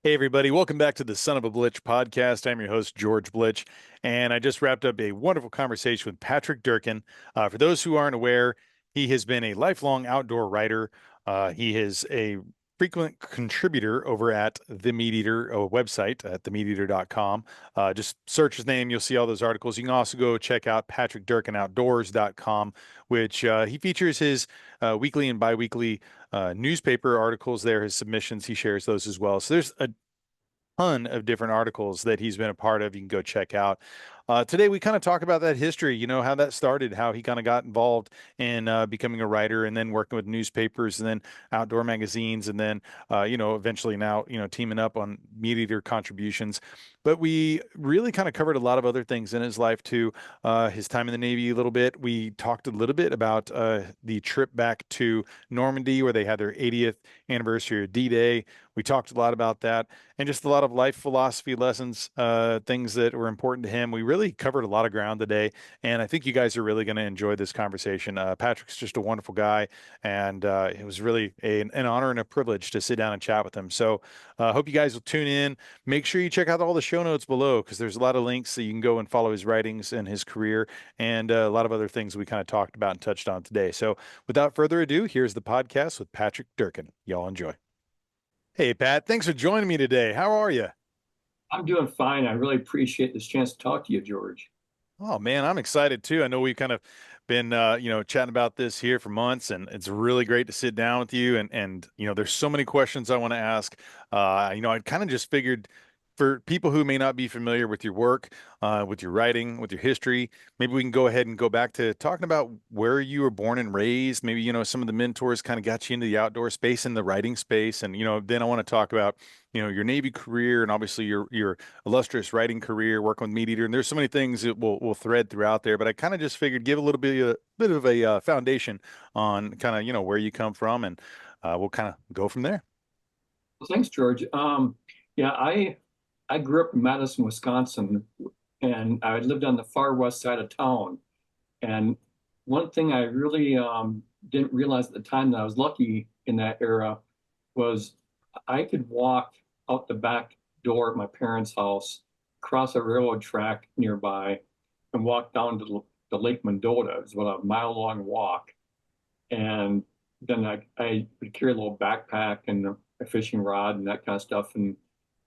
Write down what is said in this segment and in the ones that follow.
Hey, everybody. Welcome back to the Son of a Blitch podcast. I'm your host, George Blitch, and I just wrapped up a wonderful conversation with Patrick Durkin. For those who aren't aware, he has been a lifelong outdoor writer. He is a frequent contributor over at the MeatEater website at themeateater.com. Just search his name, you'll see all those articles. You can also go check out patrickdurkinoutdoors.com, which he features his weekly and biweekly newspaper articles there, his submissions. He shares those as well. So there's a ton of different articles that he's been a part of. You can go check out. Today, we kind of talk about that history, how that started, how he kind of got involved in becoming a writer and then working with newspapers and then outdoor magazines and then, eventually now, teaming up on Meat Eater contributions. But we really kind of covered a lot of other things in his life too. His time in the Navy a little bit. We talked a little bit about the trip back to Normandy where they had their 80th anniversary of D-Day. We talked a lot about that and just a lot of life philosophy lessons, things that were important to him. We really covered a lot of ground today, and I think you guys are really going to enjoy this conversation. Patrick's just a wonderful guy, and it was really an honor and a privilege to sit down and chat with him. So I hope you guys will tune in. Make sure you check out all the show notes below because there's a lot of links so you can go and follow his writings and his career and a lot of other things we kind of talked about and touched on today. So without further ado, here's the podcast with Patrick Durkin. Y'all enjoy. Hey, Pat, thanks for joining me today. How are you? I'm doing fine. I really appreciate this chance to talk to you, George. Oh man, I'm excited too. I know we've kind of been chatting about this here for months and it's really great to sit down with you and there's so many questions I want to ask. I kind of just figured for people who may not be familiar with your work, with your writing, with your history, maybe we can go ahead and go back to talking about where you were born and raised. Maybe, some of the mentors kind of got you into the outdoor space and the writing space. And, then I want to talk about, your Navy career and obviously your illustrious writing career, working with Meat Eater. And there's so many things that we'll thread throughout there. But I kind of just figured give a little bit of a foundation on kind of, where you come from and we'll kind of go from there. Well, thanks, George. Yeah, I grew up in Madison, Wisconsin, and I lived on the far west side of town. And one thing I really didn't realize at the time that I was lucky in that era was I could walk out the back door of my parents' house, cross a railroad track nearby, and walk down to the Lake Mendota. It was about a mile-long walk. And then I would carry a little backpack and a fishing rod and that kind of stuff and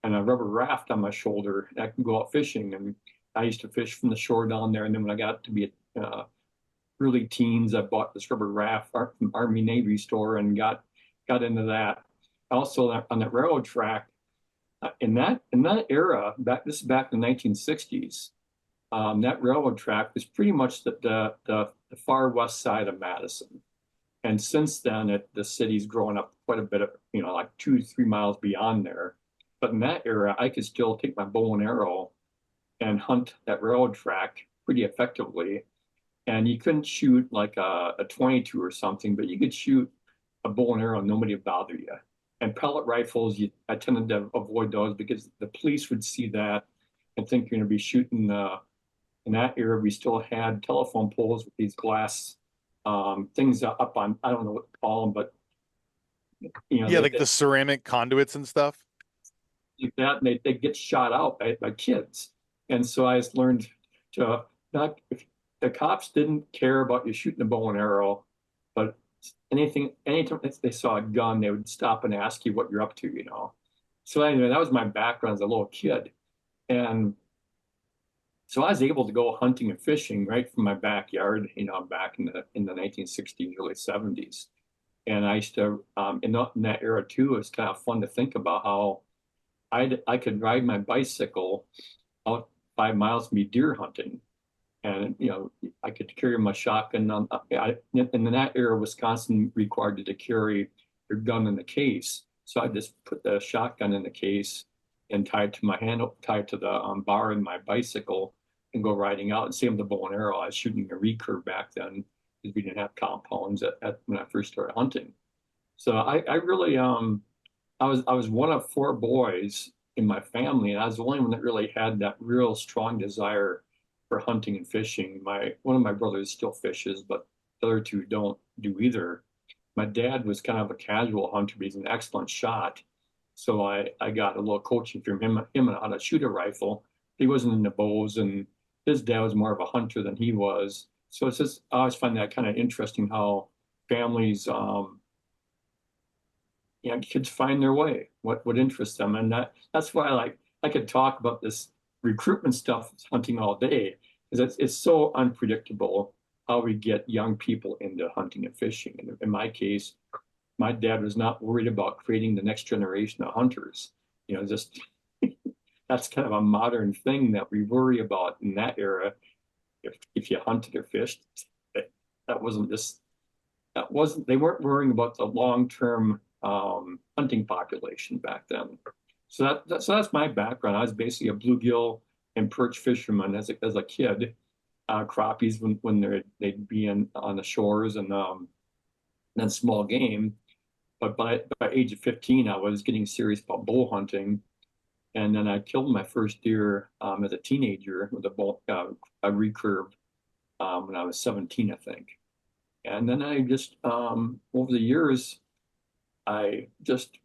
a rubber raft on my shoulder. And I could go out fishing. And I used to fish from the shore down there. And then when I got to be early teens, I bought this rubber raft from Army Navy store and got into that. Also on that railroad track, in that era, this is back in the 1960s, that railroad track was pretty much the far west side of Madison. And since then, the city's grown up quite a bit of, like 2 to 3 miles beyond there. But in that era, I could still take my bow and arrow and hunt that railroad track pretty effectively. And you couldn't shoot like a 22 or something, but you could shoot a bow and arrow and nobody would bother you. And pellet rifles, I tended to avoid those because the police would see that and think you're going to be shooting. In that era, we still had telephone poles with these glass things up on, I don't know what to call them, but Yeah, like the ceramic conduits and stuff. like that, and they get shot out by kids. And so I just learned to not, if the cops didn't care about you shooting a bow and arrow, but anytime they saw a gun, they would stop and ask you what you're up to. So anyway, that was my background as a little kid. And so I was able to go hunting and fishing right from my backyard, back in the 1960s, early 70s. And I used to, in that era too, it's kind of fun to think about how I could ride my bicycle out 5 miles and be deer hunting. And, I could carry my shotgun on, in that era, Wisconsin required you to carry your gun in the case. So I just put the shotgun in the case and tie it to the bar in my bicycle and go riding out. And same with the bow and arrow. I was shooting a recurve back then because we didn't have compounds when I first started hunting. So I really I was one of four boys in my family, and I was the only one that really had that real strong desire for hunting and fishing. One of my brothers still fishes, but the other two don't do either. My dad was kind of a casual hunter, but he's an excellent shot. So I got a little coaching from him on how to shoot a rifle. He wasn't into bows, and his dad was more of a hunter than he was. So it's just I always find that kind of interesting how families, kids find their way, what interests them, and that's why I could talk about this recruitment stuff, hunting all day, because it's so unpredictable how we get young people into hunting and fishing. And in my case, my dad was not worried about creating the next generation of hunters. Just that's kind of a modern thing that we worry about in that era. If you hunted or fished, that, that wasn't just that wasn't they weren't worrying about the long-term hunting population back then. So that's my background. I was basically a bluegill and perch fisherman as a kid. Crappies when they'd be on the shores, and then small game. But by age of 15, I was getting serious about bow hunting, and then I killed my first deer as a teenager with a recurve when I was 17, I think. And then I just over the years, I just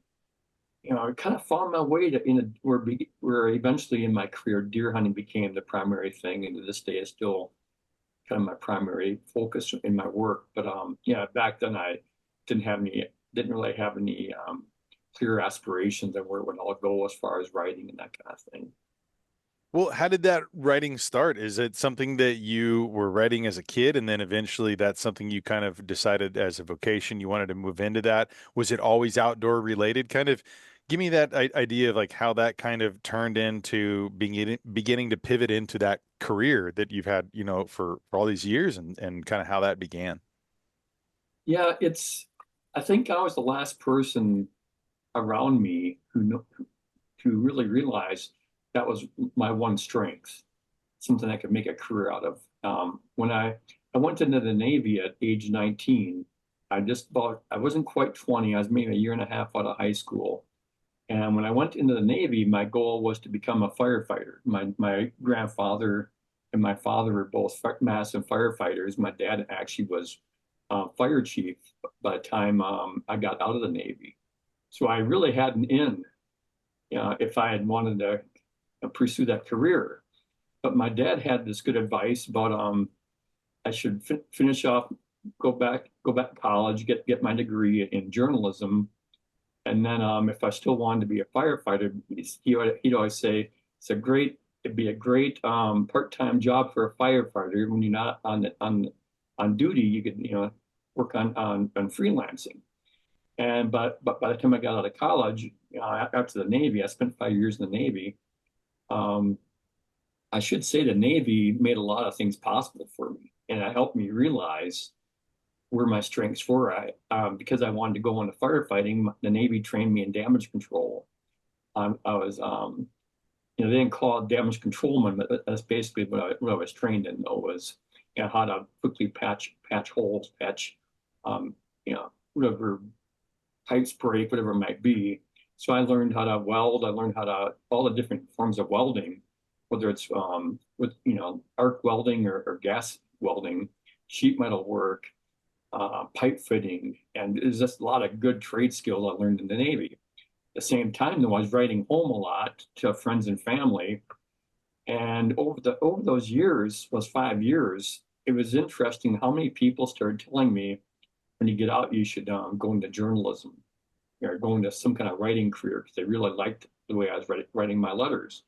I kind of found my way to where eventually in my career deer hunting became the primary thing, and to this day is still kind of my primary focus in my work. But yeah, back then I didn't really have any clear aspirations of where it would all go as far as writing and that kind of thing. Well, how did that writing start? Is it something that you were writing as a kid and then eventually that's something you kind of decided as a vocation you wanted to move into that? Was it always outdoor related? Kind of give me that idea of like how that kind of turned into beginning to pivot into that career that you've had, for all these years and kind of how that began. Yeah, I think I was the last person around me who really realized that was my one strength, something I could make a career out of. When I went into the Navy at age 19, I wasn't quite 20. I was maybe a year and a half out of high school. And when I went into the Navy, my goal was to become a firefighter. My grandfather and my father were both massive firefighters. My dad actually was fire chief by the time I got out of the Navy. So I really had an in, if I had wanted to pursue that career. But my dad had this good advice about I should finish off, go back to college, get my degree in journalism, and then if I still wanted to be a firefighter, he'd always say it'd be a great part-time job for a firefighter. When you're not on duty, you could work on freelancing. But by the time I got out of college, after the Navy, I spent 5 years in the Navy. Um, I should say the Navy made a lot of things possible for me, and it helped me realize where my strengths were. Because I wanted to go into firefighting, the Navy trained me in damage control. I was, they didn't call it damage controlman, but that's basically what I was trained in. Though was how to quickly patch holes, whatever pipes break, whatever it might be. So I learned how to weld. I learned all the different forms of welding, whether it's with arc welding or gas welding, sheet metal work, pipe fitting, and there's just a lot of good trade skills I learned in the Navy. At the same time, though, I was writing home a lot to friends and family, and over those years, those 5 years, it was interesting how many people started telling me, when you get out, you should go into journalism or go into some kind of writing career because they really liked the way I was writing my letters.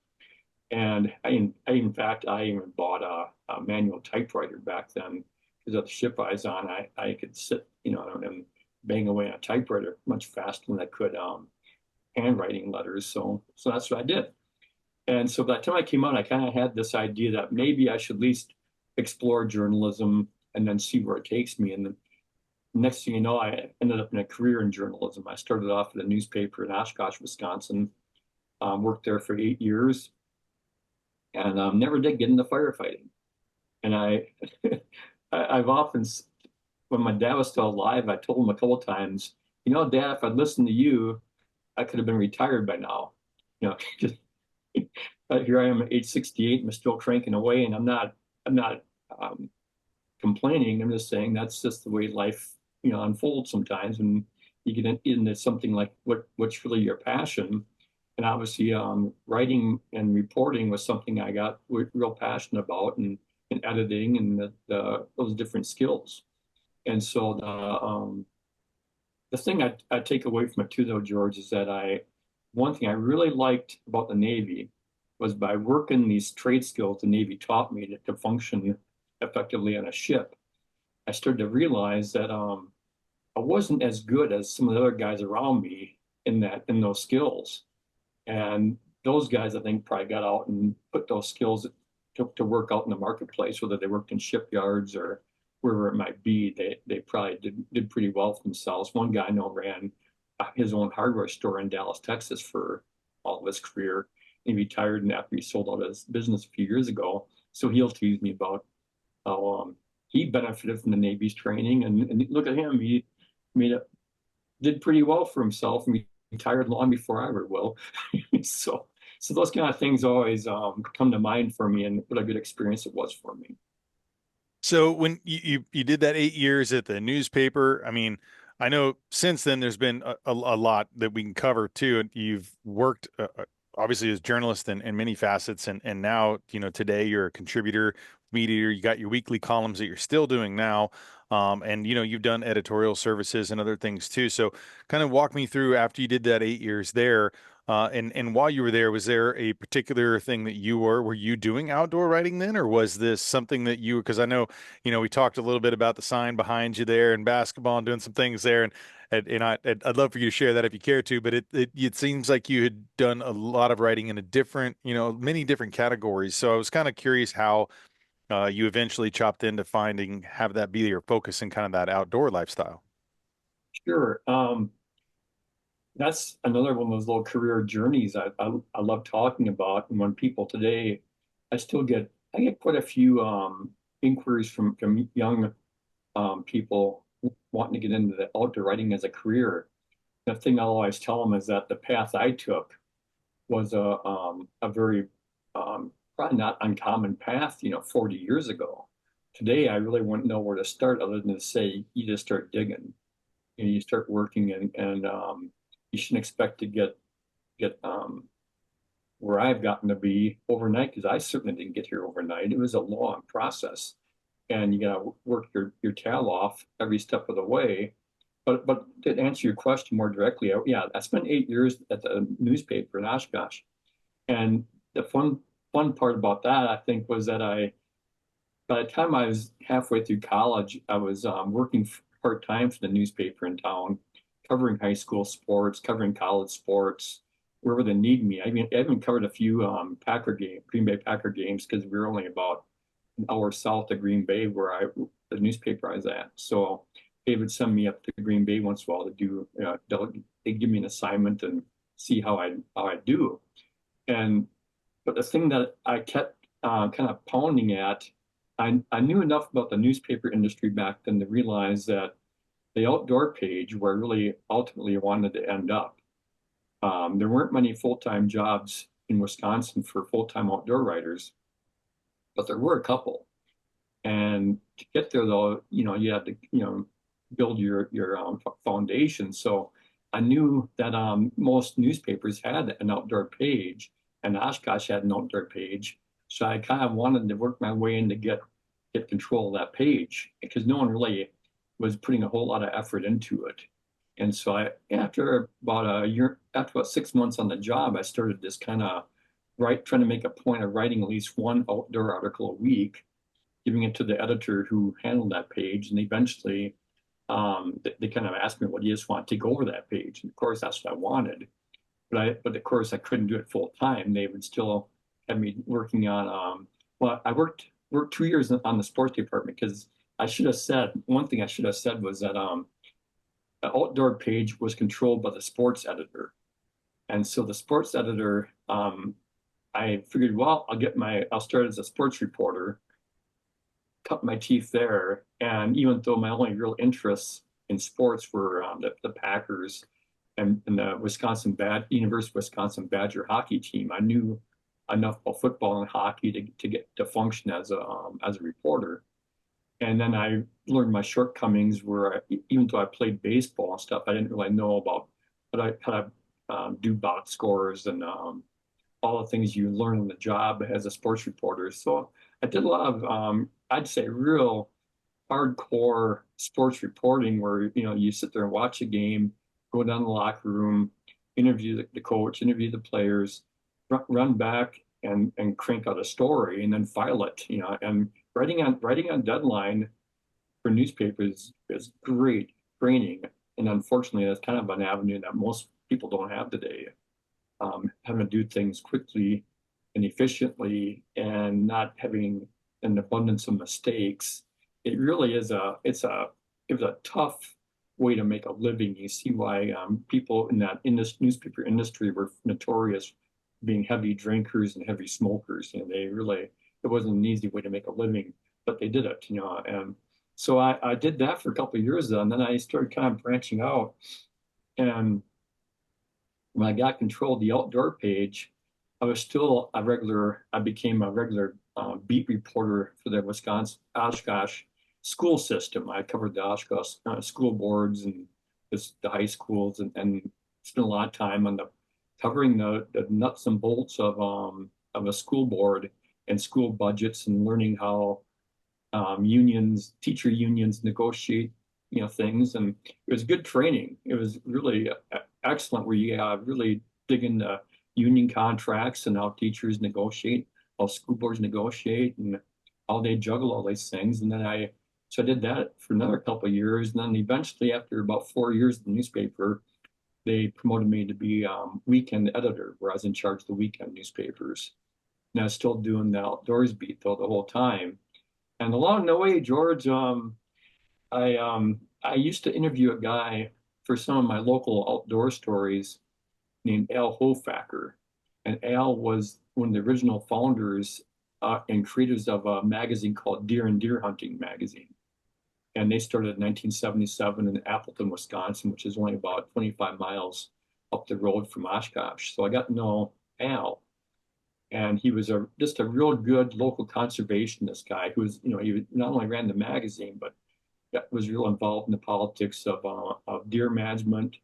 And in fact, I even bought a manual typewriter back then because of the ship I was on. I could sit, and bang away on a typewriter much faster than I could handwriting letters. So that's what I did. And so by the time I came out, I kind of had this idea that maybe I should at least explore journalism and then see where it takes me. And the next thing you know, I ended up in a career in journalism. I started off at a newspaper in Oshkosh, Wisconsin, worked there for 8 years, and never did get into firefighting. And I've often, when my dad was still alive, I told him a couple of times, Dad, if I'd listened to you, I could have been retired by now. Just but here I am at age 68, and I'm still cranking away, and I'm not complaining. I'm just saying that's just the way life, unfolds sometimes. And you get into something like what's really your passion. And obviously, writing and reporting was something I got real passionate about, and editing and those different skills. And so the thing I take away from it too, though, George, is that one thing I really liked about the Navy was by working these trade skills the Navy taught me to function effectively on a ship. I started to realize that I wasn't as good as some of the other guys around me in those skills. And those guys, I think, probably got out and put those skills to work out in the marketplace, whether they worked in shipyards or wherever it might be. They probably did pretty well for themselves. One guy I know ran his own hardware store in Dallas, Texas for all of his career. He retired, and after he sold out his business a few years ago, so he'll tease me about how he benefited from the Navy's training. And look at him, he made it did pretty well for himself and retired long before I ever will. so so those kind of things always come to mind for me, and what a good experience it was for me. So when you did that 8 years at the newspaper, I mean, I know since then there's been a lot that we can cover too. And you've worked obviously as a journalist in many facets, and now today you're a contributor, MeatEater. You got your weekly columns that you're still doing now, and you've done editorial services and other things too. So kind of walk me through after you did that 8 years there. And while you were there, was there a particular thing that were you doing outdoor writing then, or was this something that because I know, we talked a little bit about the sign behind you there and basketball and doing some things there, and I'd love for you to share that if you care to, but it seems like you had done a lot of writing in a different, many different categories. So I was kind of curious how you eventually chopped into have that be your focus in kind of that outdoor lifestyle. Sure. That's another one of those little career journeys I love talking about. And when people today, I get quite a few inquiries from young people wanting to get into the outdoor writing as a career. The thing I'll always tell them is that the path I took was a very probably not uncommon path, 40 years ago. Today, I really wouldn't know where to start other than to say you just start digging. You start working, and you shouldn't expect to get where I've gotten to be overnight, because I certainly didn't get here overnight. It was a long process, and you got to work your tail off every step of the way. But to answer your question more directly, yeah, I spent 8 years at the newspaper in Oshkosh, and the fun part about that, I think, was that by the time I was halfway through college, I was working part time for the newspaper in town, covering high school sports, covering college sports, wherever they need me. I mean, I even covered a few Green Bay Packer games, because we were only about an hour south of Green Bay, the newspaper I was at. So they would send me up to Green Bay once in a while to do, they give me an assignment and see how I do. And but the thing that I kept kind of pounding at, I knew enough about the newspaper industry back then to realize that the outdoor page, where I really ultimately wanted to end up, there weren't many full-time jobs in Wisconsin for full-time outdoor writers, but there were a couple. And to get there, though, you had to, build your foundation. So I knew that most newspapers had an outdoor page, and Oshkosh had an outdoor page. So I kind of wanted to work my way in to get control of that page, because no one really was putting a whole lot of effort into it. And so after about a year, after about 6 months on the job, I started this kind of trying to make a point of writing at least one outdoor article a week, giving it to the editor who handled that page. And eventually, they kind of asked me, "Well, do you just want to take over that page?" And of course, that's what I wanted. But of course, I couldn't do it full time. They would still have me working on. Well, I worked 2 years on the sports department, because I should have said one thing. I should have said was that the outdoor page was controlled by the sports editor, and so the sports editor, I figured, well, I'll start as a sports reporter, cut my teeth there. And even though my only real interests in sports were the Packers and the University of Wisconsin Badger hockey team, I knew enough about football and hockey to get to function as a reporter. And then I learned my shortcomings where even though I played baseball and stuff, I didn't really know about how to do box scores and all the things you learn on the job as a sports reporter. So I did a lot of, I'd say, real hardcore sports reporting where, you sit there and watch a game, go down the locker room, interview the coach, interview the players, run back and crank out a story and then file it, and writing on deadline for newspapers is great training. And unfortunately, that's kind of an avenue that most people don't have today. Having to do things quickly and efficiently and not having an abundance of mistakes. It really is it was a tough way to make a living. You see why people in that newspaper industry were notorious for being heavy drinkers and heavy smokers. It wasn't an easy way to make a living, but they did it, and so I did that for a couple of years, and then I started kind of branching out. And when I got control of the outdoor page, I became a regular beat reporter for the Wisconsin Oshkosh school system. I covered the Oshkosh school boards and the high schools, and spent a lot of time on covering the nuts and bolts of a school board and school budgets and learning how teacher unions negotiate, things. And it was good training. It was really excellent where you really dig into union contracts and how teachers negotiate, how school boards negotiate, and how they juggle all these things. So I did that for another couple of years. And then eventually, after about 4 years in the newspaper, they promoted me to be weekend editor, where I was in charge of the weekend newspapers. And I was still doing the outdoors beat though the whole time. And along the way, George, I used to interview a guy for some of my local outdoor stories named Al Hofacker. And Al was one of the original founders and creators of a magazine called Deer and Deer Hunting Magazine. And they started in 1977 in Appleton, Wisconsin, which is only about 25 miles up the road from Oshkosh. So I got to know Al. And he was just a real good local conservationist guy who was, he not only ran the magazine, but was real involved in the politics of deer management,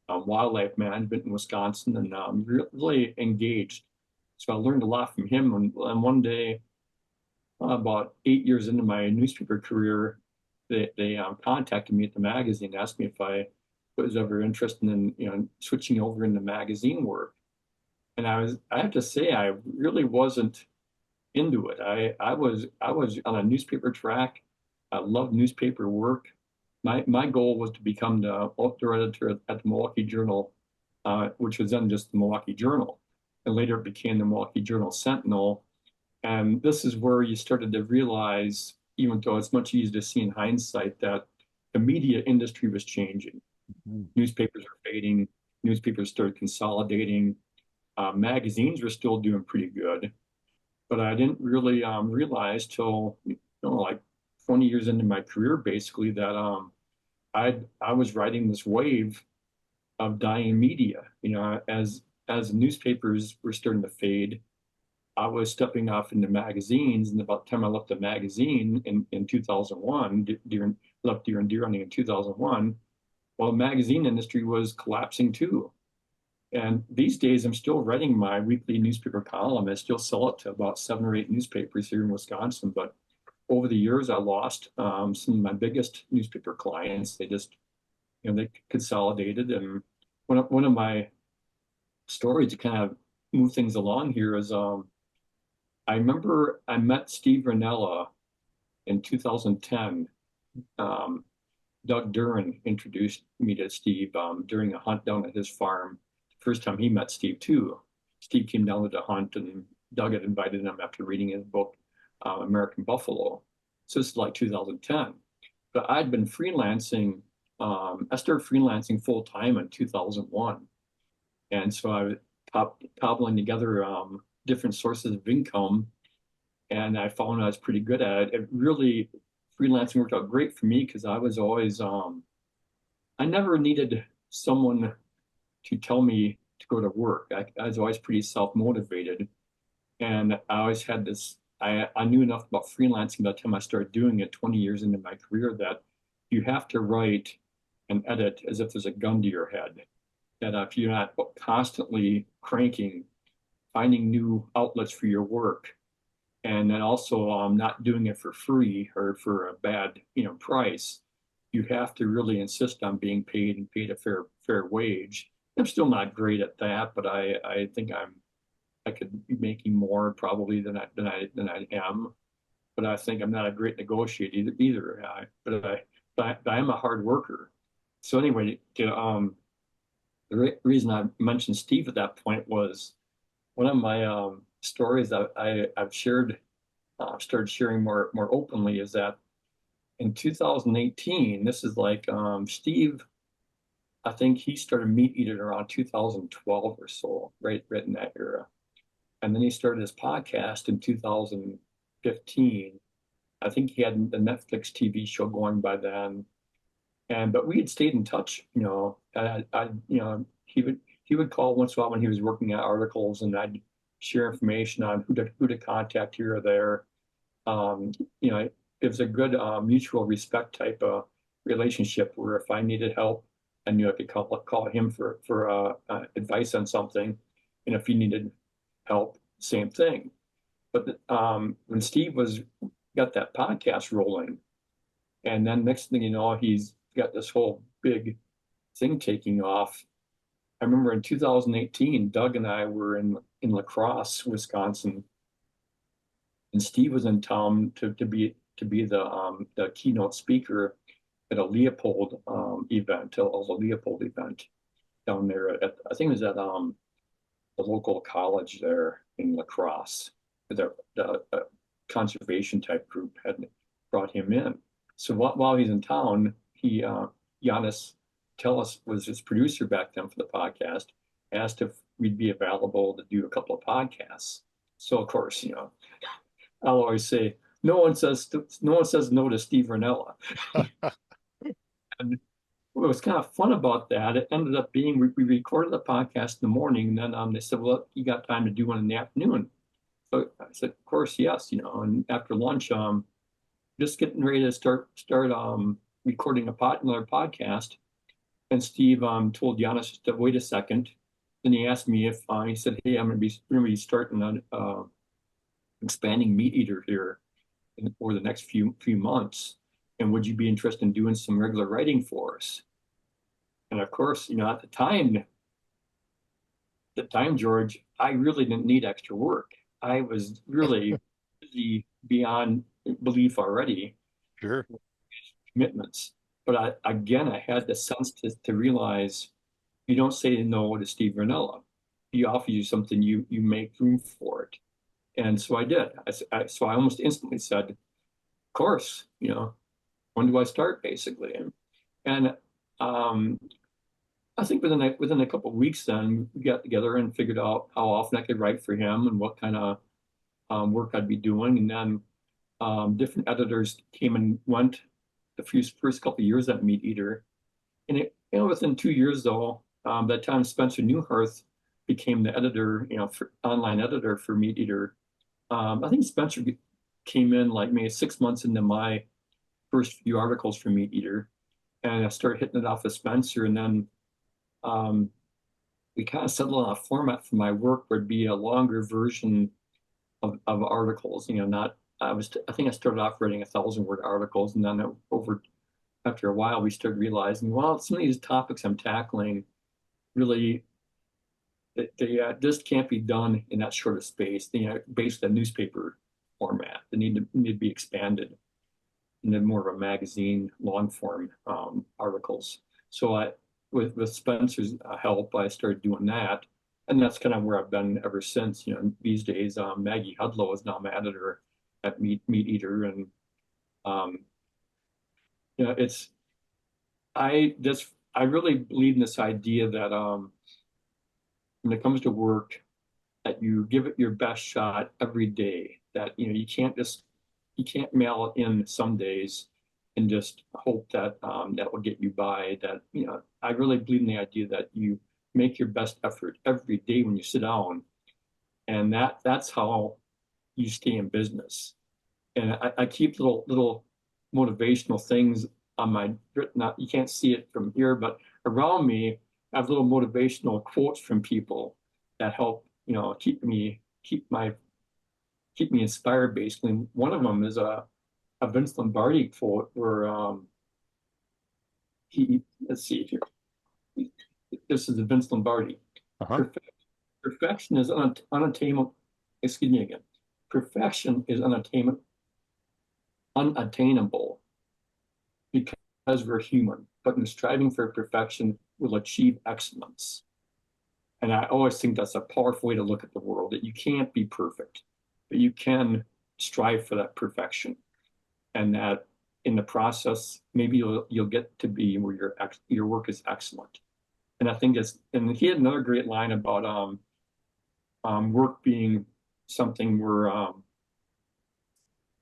wildlife management in Wisconsin, and really engaged. So I learned a lot from him. And one day, about 8 years into my newspaper career, they contacted me at the magazine, asked me if I was ever interested in switching over into magazine work. And I have to say, I really wasn't into it. I was on a newspaper track. I loved newspaper work. My goal was to become the outdoor editor at the Milwaukee Journal, which was then just the Milwaukee Journal. And later it became the Milwaukee Journal Sentinel. And this is where you started to realize, even though it's much easier to see in hindsight, that the media industry was changing. Mhm. Newspapers are fading, newspapers started consolidating, magazines were still doing pretty good, but I didn't really realize till like 20 years into my career, basically, that I was riding this wave of dying media. As newspapers were starting to fade, I was stepping off into magazines, and about the time I left the magazine in 2001, left Deer and Deer Hunting in 2001, well, the magazine industry was collapsing too. And these days, I'm still writing my weekly newspaper column. I still sell it to about 7 or 8 newspapers here in Wisconsin. But over the years, I lost some of my biggest newspaper clients. They consolidated. And one of my stories to kind of move things along here is I remember I met Steve Rinella in 2010. Um, Doug Durkin introduced me to Steve during a hunt down at his farm. First time he met Steve too. Steve came down to the hunt, and Doug had invited him after reading his book, American Buffalo. So this is like 2010. But I'd been freelancing. I started freelancing full time in 2001, and so I was cobbling together different sources of income, and I found I was pretty good at it. It really freelancing worked out great for me because I was always I never needed someone to tell me to go to work. I was always pretty self-motivated, and I always had this I knew enough about freelancing by the time I started doing it 20 years into my career that you have to write and edit as if there's a gun to your head. That if you're not constantly cranking, finding new outlets for your work, and then also not doing it for free or for a bad price, you have to really insist on being paid and paid a fair wage. I'm still not great at that, but I think I could be making more probably than I am. But I think I'm not a great negotiator either. But I am a hard worker. So anyway, the reason I mentioned Steve at that point was one of my stories that I've shared, started sharing more openly, is that in 2018, this is like Steve, I think he started MeatEater around 2012 or so, right in that era. And then he started his podcast in 2015. I think he had the Netflix TV show going by then. But we had stayed in touch, he would call once in a while when he was working on articles, and I'd share information on who to contact here or there. Um, you know, it was a good mutual respect type of relationship where if I needed help, I knew I could call him for advice on something, and if he needed help, same thing. But when Steve was got that podcast rolling, and then next thing you know, he's got this whole big thing taking off. I remember in 2018, Doug and I were in La Crosse, Wisconsin, and Steve was in town to be the keynote speaker at a Leopold event, a Leopold event down there at, I think it was at the local college there in La Crosse. The conservation type group had brought him in. So while he's in town, Giannis Tellis was his producer back then for the podcast, asked if we'd be available to do a couple of podcasts. So of course, I'll always say no one says no to Steve Rinella. And what was kind of fun about that, it ended up being we recorded the podcast in the morning, and then they said, "Well, you got time to do one in the afternoon?" So I said, "Of course, yes." And after lunch, just getting ready to start recording another podcast, and Steve told Giannis to wait a second. Then he asked me if he said, "Hey, I'm going to be starting on expanding MeatEater here over the next few months, and would you be interested in doing some regular writing for us?" And of course, at the time, George, I really didn't need extra work. I was really busy beyond belief already, Sure. commitments. But I had the sense to realize you don't say no to Steve Rinella. He offers you something, you make room for it. And so I did. So I almost instantly said, of course, when do I start, basically? And um, I think within a couple of weeks, then we got together and figured out how often I could write for him and what kind of work I'd be doing. And then different editors came and went the first couple of years at MeatEater. And within 2 years, though, by the time Spencer Newhart became the editor, online editor for MeatEater, I think Spencer came in like maybe 6 months into my first few articles for MeatEater, and I started hitting it off with Spencer, and then we kind of settled on a format for my work where it'd be a longer version of articles. Not I think I started off writing 1,000-word articles, and then after a while we started realizing, well, some of these topics I'm tackling really they just can't be done in that short of space. Based on newspaper format, they need to be expanded into more of a magazine, long form articles. So with Spencer's help, I started doing that, and that's kind of where I've been ever since. These days, Maggie Hudlow is now my editor at MeatEater, and um, it's I really believe in this idea that when it comes to work, that you give it your best shot every day. That you can't mail it in some days and just hope that that will get you by. That I really believe in the idea that you make your best effort every day when you sit down, and that's how you stay in business. And I keep little motivational things on my written up. You can't see it from here, but around me, I have little motivational quotes from people that help, keep me inspired basically. One of them is a Vince Lombardi quote where he let's see here. This is the Vince Lombardi. Uh-huh. Perfect, perfection is unattainable. Excuse me again. Perfection is unattainable because we're human, but in striving for perfection, we'll achieve excellence. And I always think that's a powerful way to look at the world, that you can't be perfect, but you can strive for that perfection. And that in the process, maybe you'll get to be where your work is excellent. And I think and he had another great line about work being something where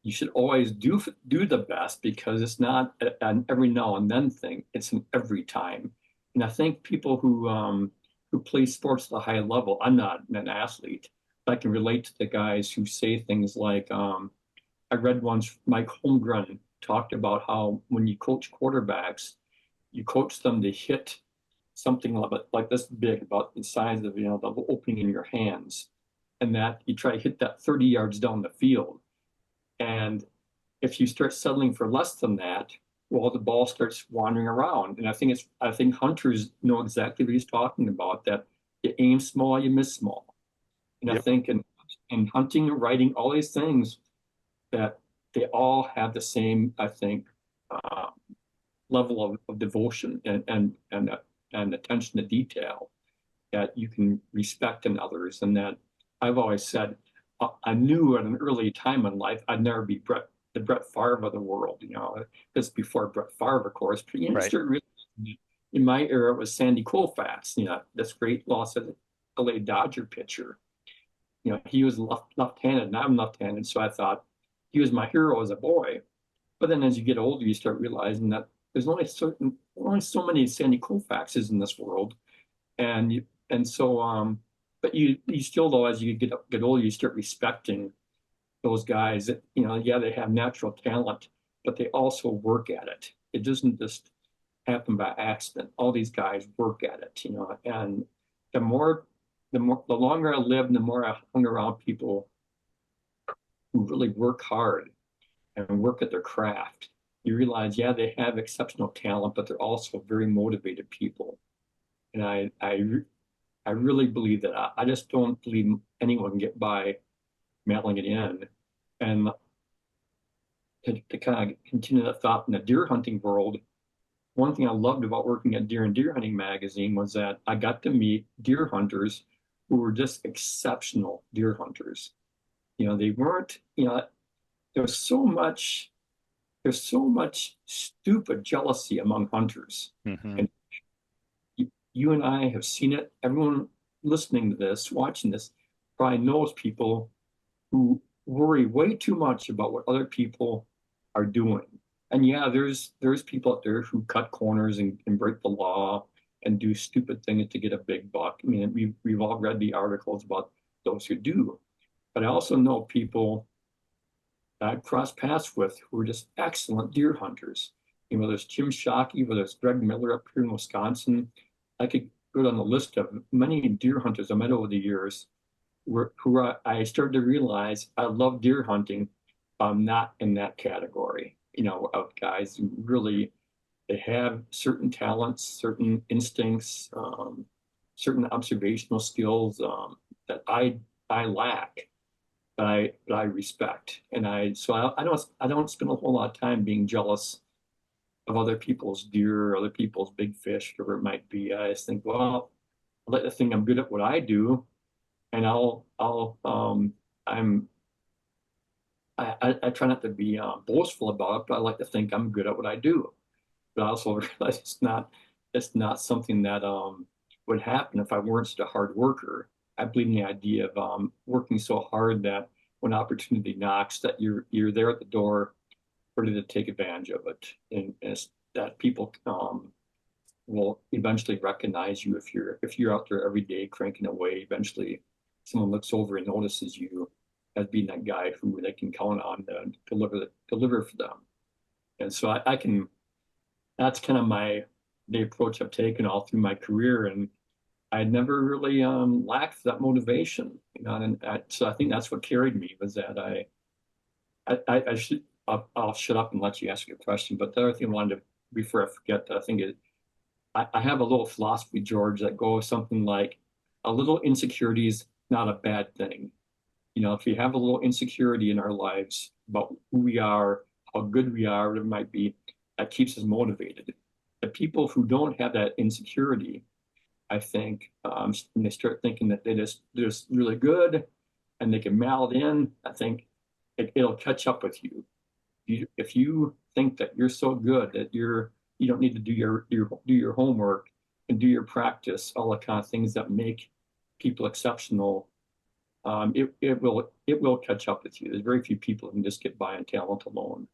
you should always do the best, because it's not an every now and then thing. It's an every time. And I think people who play sports at a high level, I'm not an athlete, but I can relate to the guys who say things like, I read once Mike Holmgren talked about how when you coach quarterbacks, you coach them to hit something like this big, about the size of the opening in your hands, and that you try to hit that 30 yards down the field. And if you start settling for less than that, well, the ball starts wandering around. And I think hunters know exactly what he's talking about, that you aim small, you miss small. And I Yep. think in hunting and writing, all these things, that they all have the same, I think, uh, level of devotion and attention to detail that you can respect in others. And that I've always said, I knew at an early time in life I'd never be the Brett Favre of the world. This before Brett Favre, of course. But you Right. start realizing in my era it was Sandy Koufax. This great Los LA Dodger pitcher. He was left-handed, and I'm left-handed, so I thought he was my hero as a boy. But then as you get older, you start realizing that there's only so many Sandy Koufaxes in this world, and so but you still, though, as you get older, you start respecting those guys that, yeah, they have natural talent, but they also work at it. It doesn't just happen by accident. All these guys work at it, and the more the longer I lived, the more I hung around people who really work hard and work at their craft. You realize, yeah, they have exceptional talent, but they're also very motivated people. And I really believe that. I just don't believe anyone can get by mailing it in. And to kind of continue that thought in the deer hunting world, one thing I loved about working at Deer and Deer Hunting magazine was that I got to meet deer hunters who were just exceptional deer hunters. They weren't, there's so much there's so much stupid jealousy among hunters. Hmm. And you and I have seen it. Everyone listening to this, watching this, probably knows people who worry way too much about what other people are doing. And yeah, there's people out there who cut corners and break the law and do stupid things to get a big buck. I mean, we've all read the articles about those who do. But I also know people that I crossed paths with who are just excellent deer hunters. Whether it's Jim Shockey, whether it's Greg Miller up here in Wisconsin. I could go down the list of many deer hunters I met over the years who I started to realize I love deer hunting. I'm not in that category, of guys who really, they have certain talents, certain instincts, certain observational skills that I lack, but I respect. And I don't spend a whole lot of time being jealous of other people's deer, other people's big fish, whatever it might be. I just think, well, I like to think I'm good at what I do, and I'm I try not to be boastful about it, but I like to think I'm good at what I do. But I also realize it's not something that would happen if I weren't such a hard worker. I believe in the idea of working so hard that when opportunity knocks, that you're there at the door, ready to take advantage of it, and that people will eventually recognize you if you're out there every day cranking away. Eventually, someone looks over and notices you, as being that guy who they can count on to deliver for them. And so I can that's kind of the approach I've taken all through my career, and I never really lacked that motivation, and so I think that's what carried me was that I should I'll shut up and let you ask your question. But the other thing I wanted to before I forget, I think I have a little philosophy, George, that goes something like a little insecurity is not a bad thing. If you have a little insecurity in our lives about who we are, how good we are, whatever it might be, that keeps us motivated. The people who don't have that insecurity, I think, when they start thinking that they're just really good and they can mail it in, I think it'll catch up with you. If you think that you're so good that you don't need to do your homework and do your practice, all the kind of things that make people exceptional, it will catch up with you. There's very few people who can just get by on talent alone.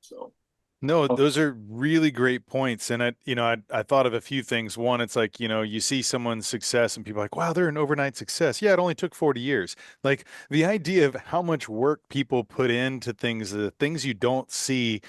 So, No, okay. those are really great points. And I thought of a few things. One, it's like, you see someone's success and people are like, wow, they're an overnight success. Yeah, it only took 40 years. Like the idea of how much work people put into things, the things you don't see,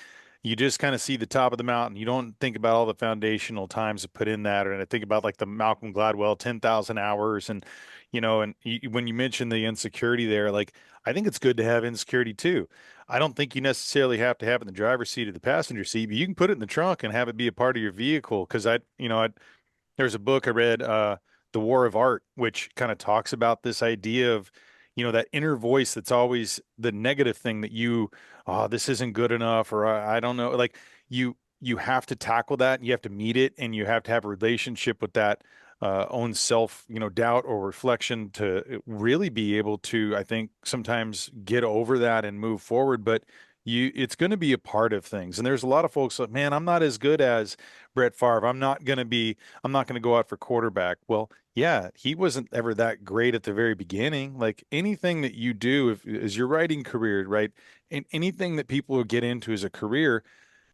you just kind of see the top of the mountain. You don't think about all the foundational times to put in that. And I think about like the Malcolm Gladwell 10,000 hours and when you mentioned the insecurity there, like I think it's good to have insecurity too. I don't think you necessarily have to have it in the driver's seat or the passenger seat, but you can put it in the trunk and have it be a part of your vehicle. Because there's a book I read, The War of Art, which kind of talks about this idea of, that inner voice that's always the negative thing that oh, this isn't good enough, or I don't know. Like you have to tackle that, and you have to meet it, and you have to have a relationship with that own self, doubt or reflection to really be able to, I think, sometimes get over that and move forward. But it's going to be a part of things. And there's a lot of folks like, man, I'm not as good as Brett Favre. I'm not going to go out for quarterback. Well, yeah, he wasn't ever that great at the very beginning. Like anything that you do, if as your writing career, right? And anything that people will get into as a career,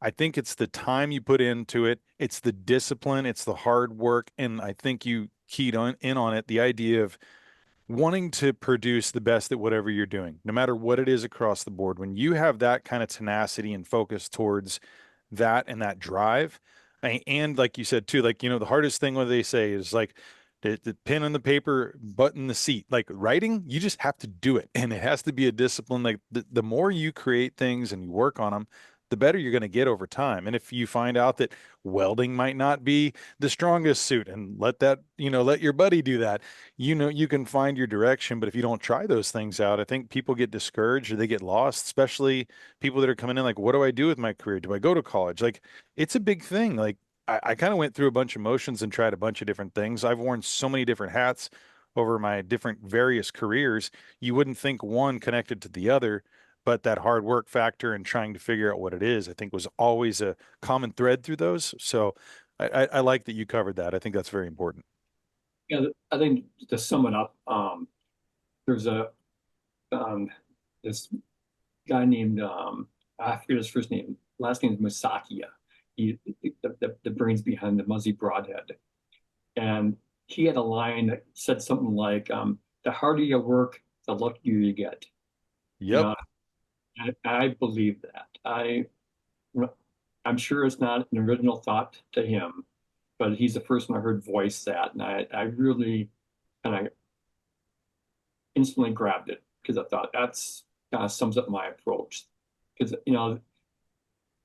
I think it's the time you put into it, it's the discipline, it's the hard work, and I think you keyed in on it, the idea of wanting to produce the best at whatever you're doing, no matter what it is across the board. When you have that kind of tenacity and focus towards that and that drive, and like you said too, like, the hardest thing what they say is like the pen on the paper, button the seat. Like writing, you just have to do it, and it has to be a discipline. Like the more you create things and you work on them, the better you're going to get over time. And if you find out that welding might not be the strongest suit, and let your buddy do that, you can find your direction. But if you don't try those things out, I think people get discouraged or they get lost, especially people that are coming in like, what do I do with my career? Do I go to college? Like it's a big thing. Like I kind of went through a bunch of motions and tried a bunch of different things. I've worn so many different hats over my different various careers. You wouldn't think one connected to the other, but that hard work factor and trying to figure out what it is, I think was always a common thread through those. So I like that you covered that. I think that's very important. Yeah, I think to sum it up, there's a this guy named I forget his first name. Last name is Masakia. The brains behind the Muzzy Broadhead, and he had a line that said something like, "The harder you work, the luckier you get." You Yep. know, I believe that. I'm sure it's not an original thought to him, but he's the first one I heard voice that, and I really kind of instantly grabbed it because I thought that's kind of sums up my approach. Because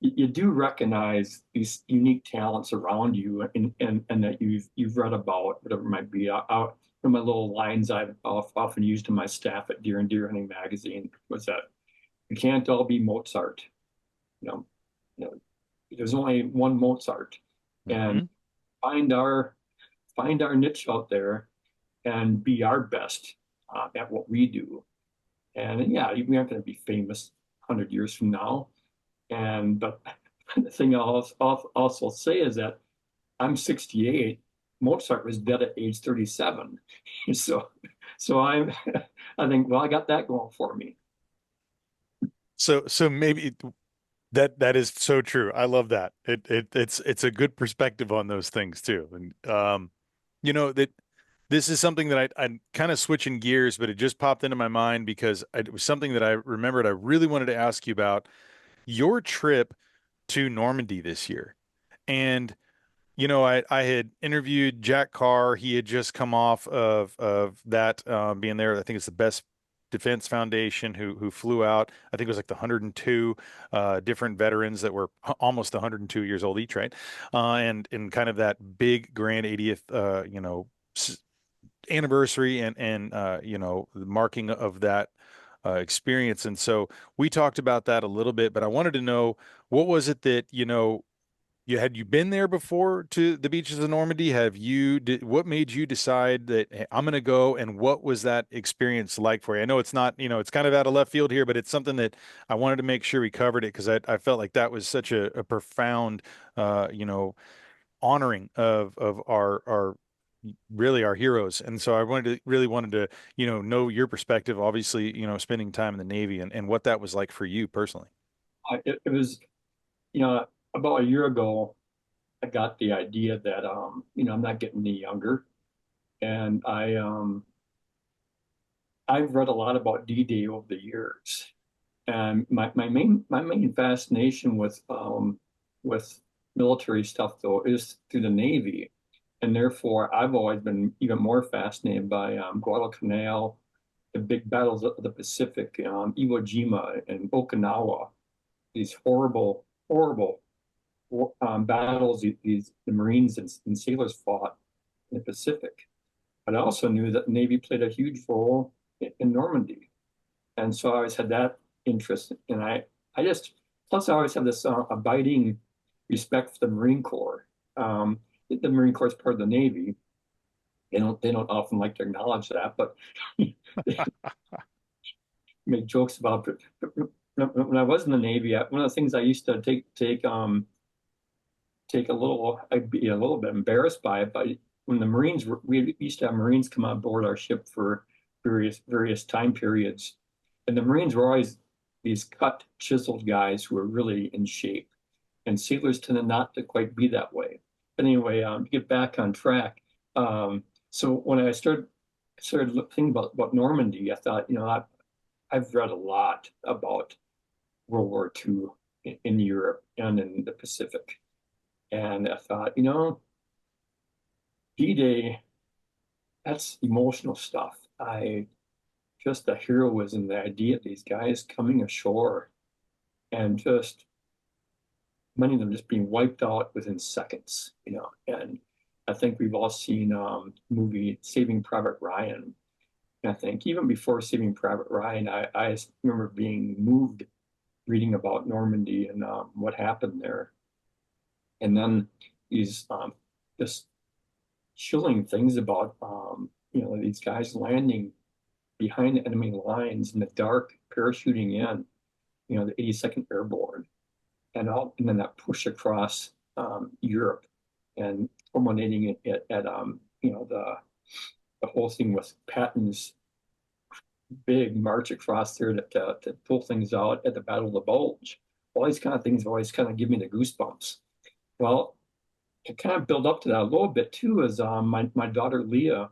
you do recognize these unique talents around you, and that you've read about, whatever it might be. From my little lines I've often used to my staff at Deer and Deer Hunting Magazine was that we can't all be Mozart. You know, you know, there's only one Mozart, and Hmm. find our find our niche out there and be our best at what we do. And yeah, we aren't going to be famous 100 years from now. But the thing I'll also say is that I'm 68. Mozart was dead at age 37. So, so I think, well, I got that going for me. So maybe that is so true. I love that. It's a good perspective on those things too. And that this is something that I'm kind of switching gears, but it just popped into my mind because it was something that I remembered I really wanted to ask you about your trip to Normandy this year. And I had interviewed Jack Carr. He had just come off of that being there. I think it's the Best Defense Foundation who flew out. I think it was like the 102 different veterans that were almost 102 years old each, right? And kind of that big grand 80th anniversary and the marking of that experience. And so we talked about that a little bit, but I wanted to know what was it that you been there before to the beaches of Normandy? What made you decide that, hey, I'm going to go, and what was that experience like for you? I know it's not, it's kind of out of left field here, but it's something that I wanted to make sure we covered it because I felt like that was such a profound, honoring of our really our heroes. And so I really wanted to, know your perspective, obviously, spending time in the Navy and what that was like for you personally. It was, about a year ago, I got the idea that, I'm not getting any younger. And I've read a lot about D-Day over the years. And my main fascination with military stuff though is through the Navy. And therefore I've always been even more fascinated by Guadalcanal, the big battles of the Pacific, Iwo Jima and Okinawa, these horrible, horrible battles the Marines and sailors fought in the Pacific. But I also knew that the Navy played a huge role in Normandy. And so I always had that interest. And I just, plus I always have this abiding respect for the Marine Corps. The Marine Corps is part of the Navy. They don't often like to acknowledge that, but they make jokes about it. But when I was in the Navy, one of the things I used to take a little, I'd be a little bit embarrassed by it, but when we used to have Marines come on board our ship for various time periods. And the Marines were always these cut, chiseled guys who were really in shape. And sailors tended not to quite be that way. But anyway, to get back on track, so when I started thinking about Normandy, I thought, I've read a lot about World War II in Europe and in the Pacific. And I thought, D-Day, that's emotional stuff. I just the heroism, the idea of these guys coming ashore and just many of them just being wiped out within seconds, And I think we've all seen movie Saving Private Ryan. And I think even before Saving Private Ryan, I remember being moved reading about Normandy and what happened there. And then these just chilling things about these guys landing behind the enemy lines in the dark, parachuting in, the 82nd Airborne, and then that push across Europe and culminating at the whole thing with Patton's big march across there to pull things out at the Battle of the Bulge. All these kind of things always kind of give me the goosebumps. Well, to kind of build up to that a little bit too is my daughter Leah,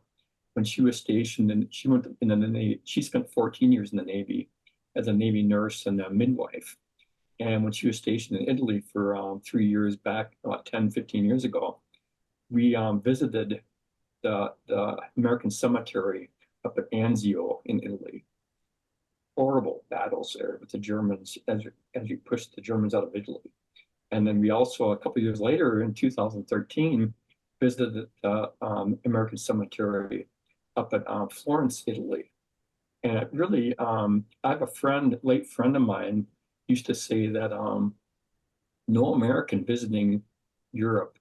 when she was stationed and she went in the Navy, she spent 14 years in the Navy as a Navy nurse and a midwife. And when she was stationed in Italy for 3 years back, about 10, 15 years ago, we visited the American cemetery up at Anzio in Italy. Horrible battles there with the Germans as you pushed the Germans out of Italy. And then we also, a couple of years later in 2013, visited the American cemetery up at Florence, Italy. And it really, I have a late friend of mine, used to say that no American visiting Europe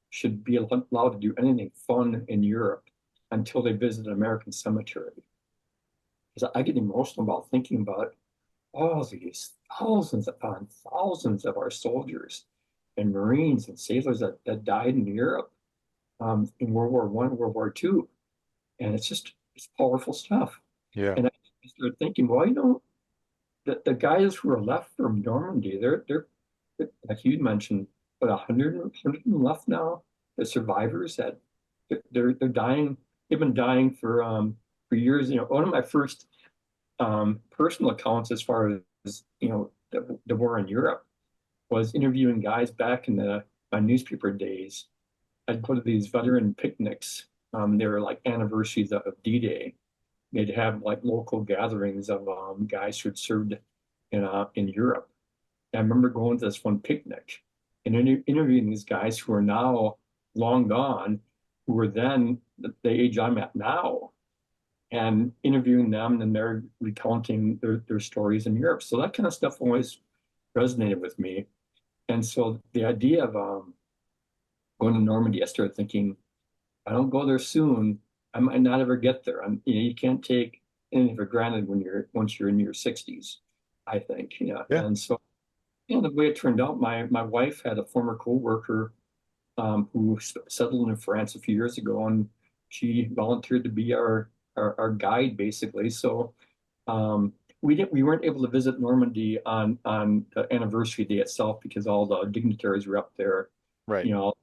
should be allowed to do anything fun in Europe until they visit an American cemetery. Because I get emotional about thinking about all these thousands upon thousands of our soldiers and Marines and sailors that died in Europe in World War I, World War II. And it's powerful stuff. Yeah. And I started thinking, well, the guys who are left from Normandy, they're like you mentioned, but 100 left now, the survivors that they're dying they've been dying for years. One of my first personal accounts as far as the war in Europe was interviewing guys back in the my newspaper days. I'd go to these veteran picnics. They were like anniversaries of D-Day. They'd have like local gatherings of guys who had served in Europe. And I remember going to this one picnic and interviewing these guys who are now long gone, who were then the age I'm at now, and interviewing them, and they're recounting their stories in Europe. So that kind of stuff always resonated with me. And so the idea of going to Normandy, I started thinking, I don't go there soon, I might not ever get there. You can't take anything for granted when once you're in your 60s, I think. Yeah. Yeah. And so, the way it turned out, my wife had a former co-worker who settled in France a few years ago, and she volunteered to be our guide basically. So we weren't able to visit Normandy on the anniversary day itself because all the dignitaries were up there. Right. You know,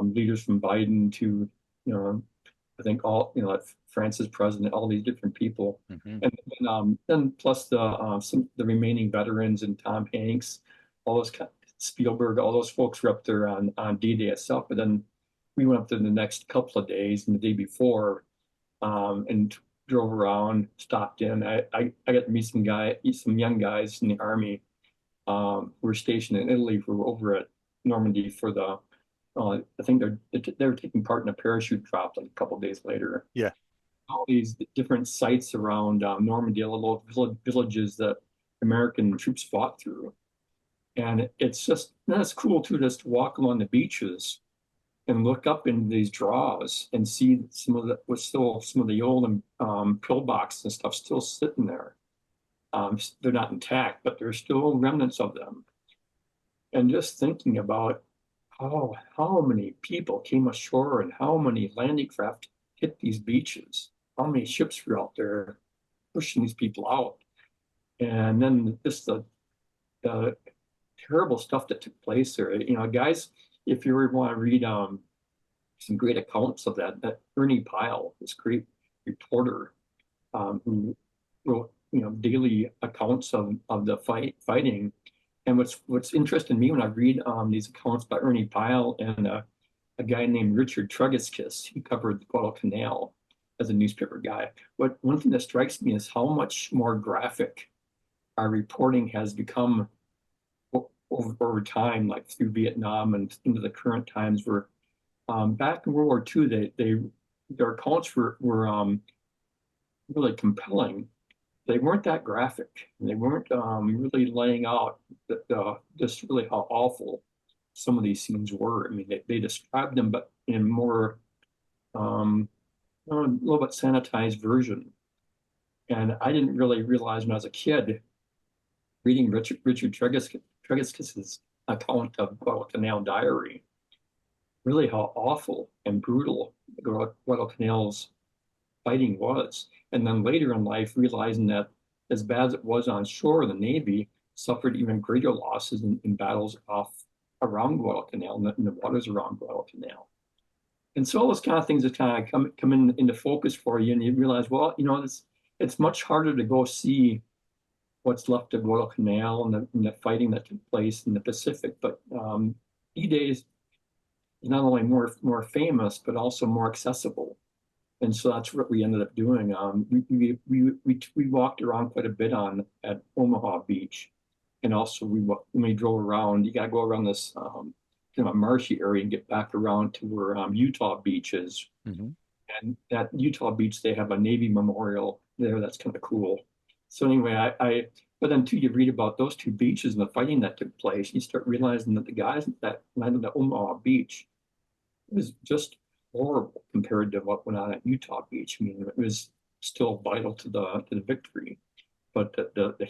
leaders from Biden to I think all like France's president, all these different people, Hmm. and then plus the remaining veterans and Tom Hanks, all those Spielberg, all those folks were up there on D-Day itself. But then we went up there the next couple of days and the day before, and drove around, stopped in. I got to meet some young guys in the army who were stationed in Italy who were over at Normandy for I think they were taking part in a parachute drop like a couple of days later. Yeah. All these different sites around Normandy, little villages that American troops fought through. And that's cool too, just to walk along the beaches and look up into these draws and see some of the old pillboxes and stuff still sitting there. They're not intact, but there's still remnants of them. And just thinking about how many people came ashore and how many landing craft hit these beaches, how many ships were out there pushing these people out, and then just the terrible stuff that took place there. Guys, if you ever want to read some great accounts of that Ernie Pyle, this great reporter who wrote daily accounts of the fighting. And what's interesting to me when I read these accounts by Ernie Pyle and a guy named Richard Tregaskis, he covered the Guadalcanal as a newspaper guy. But one thing that strikes me is how much more graphic our reporting has become over time, like through Vietnam and into the current times. Where back in World War II, their accounts were really compelling. They weren't that graphic. They weren't really laying out just really how awful some of these scenes were. I mean, they described them, but in more a little bit sanitized version. And I didn't really realize when I was a kid reading Richard Tregaskis's account of Guadalcanal Diary, really how awful and brutal Guadalcanal's fighting was. And then later in life, realizing that as bad as it was on shore, the Navy suffered even greater losses in battles around Guadalcanal, in the waters around Guadalcanal. And so all those kind of things that kind of come into focus for you, and you realize, well, it's much harder to go see what's left of Guadalcanal and the fighting that took place in the Pacific. But D-Day is not only more famous, but also more accessible. And so that's what we ended up doing. We walked around quite a bit at Omaha Beach, and also when we drove around, you got to go around this kind of a marshy area and get back around to where Utah Beach is. Hmm. And at Utah Beach, they have a Navy memorial there. That's kind of cool. So anyway, but then too, you read about those two beaches and the fighting that took place. You start realizing that the guys that landed at Omaha Beach was just horrible compared to what went on at Utah Beach. I mean, it was still vital to the victory, but the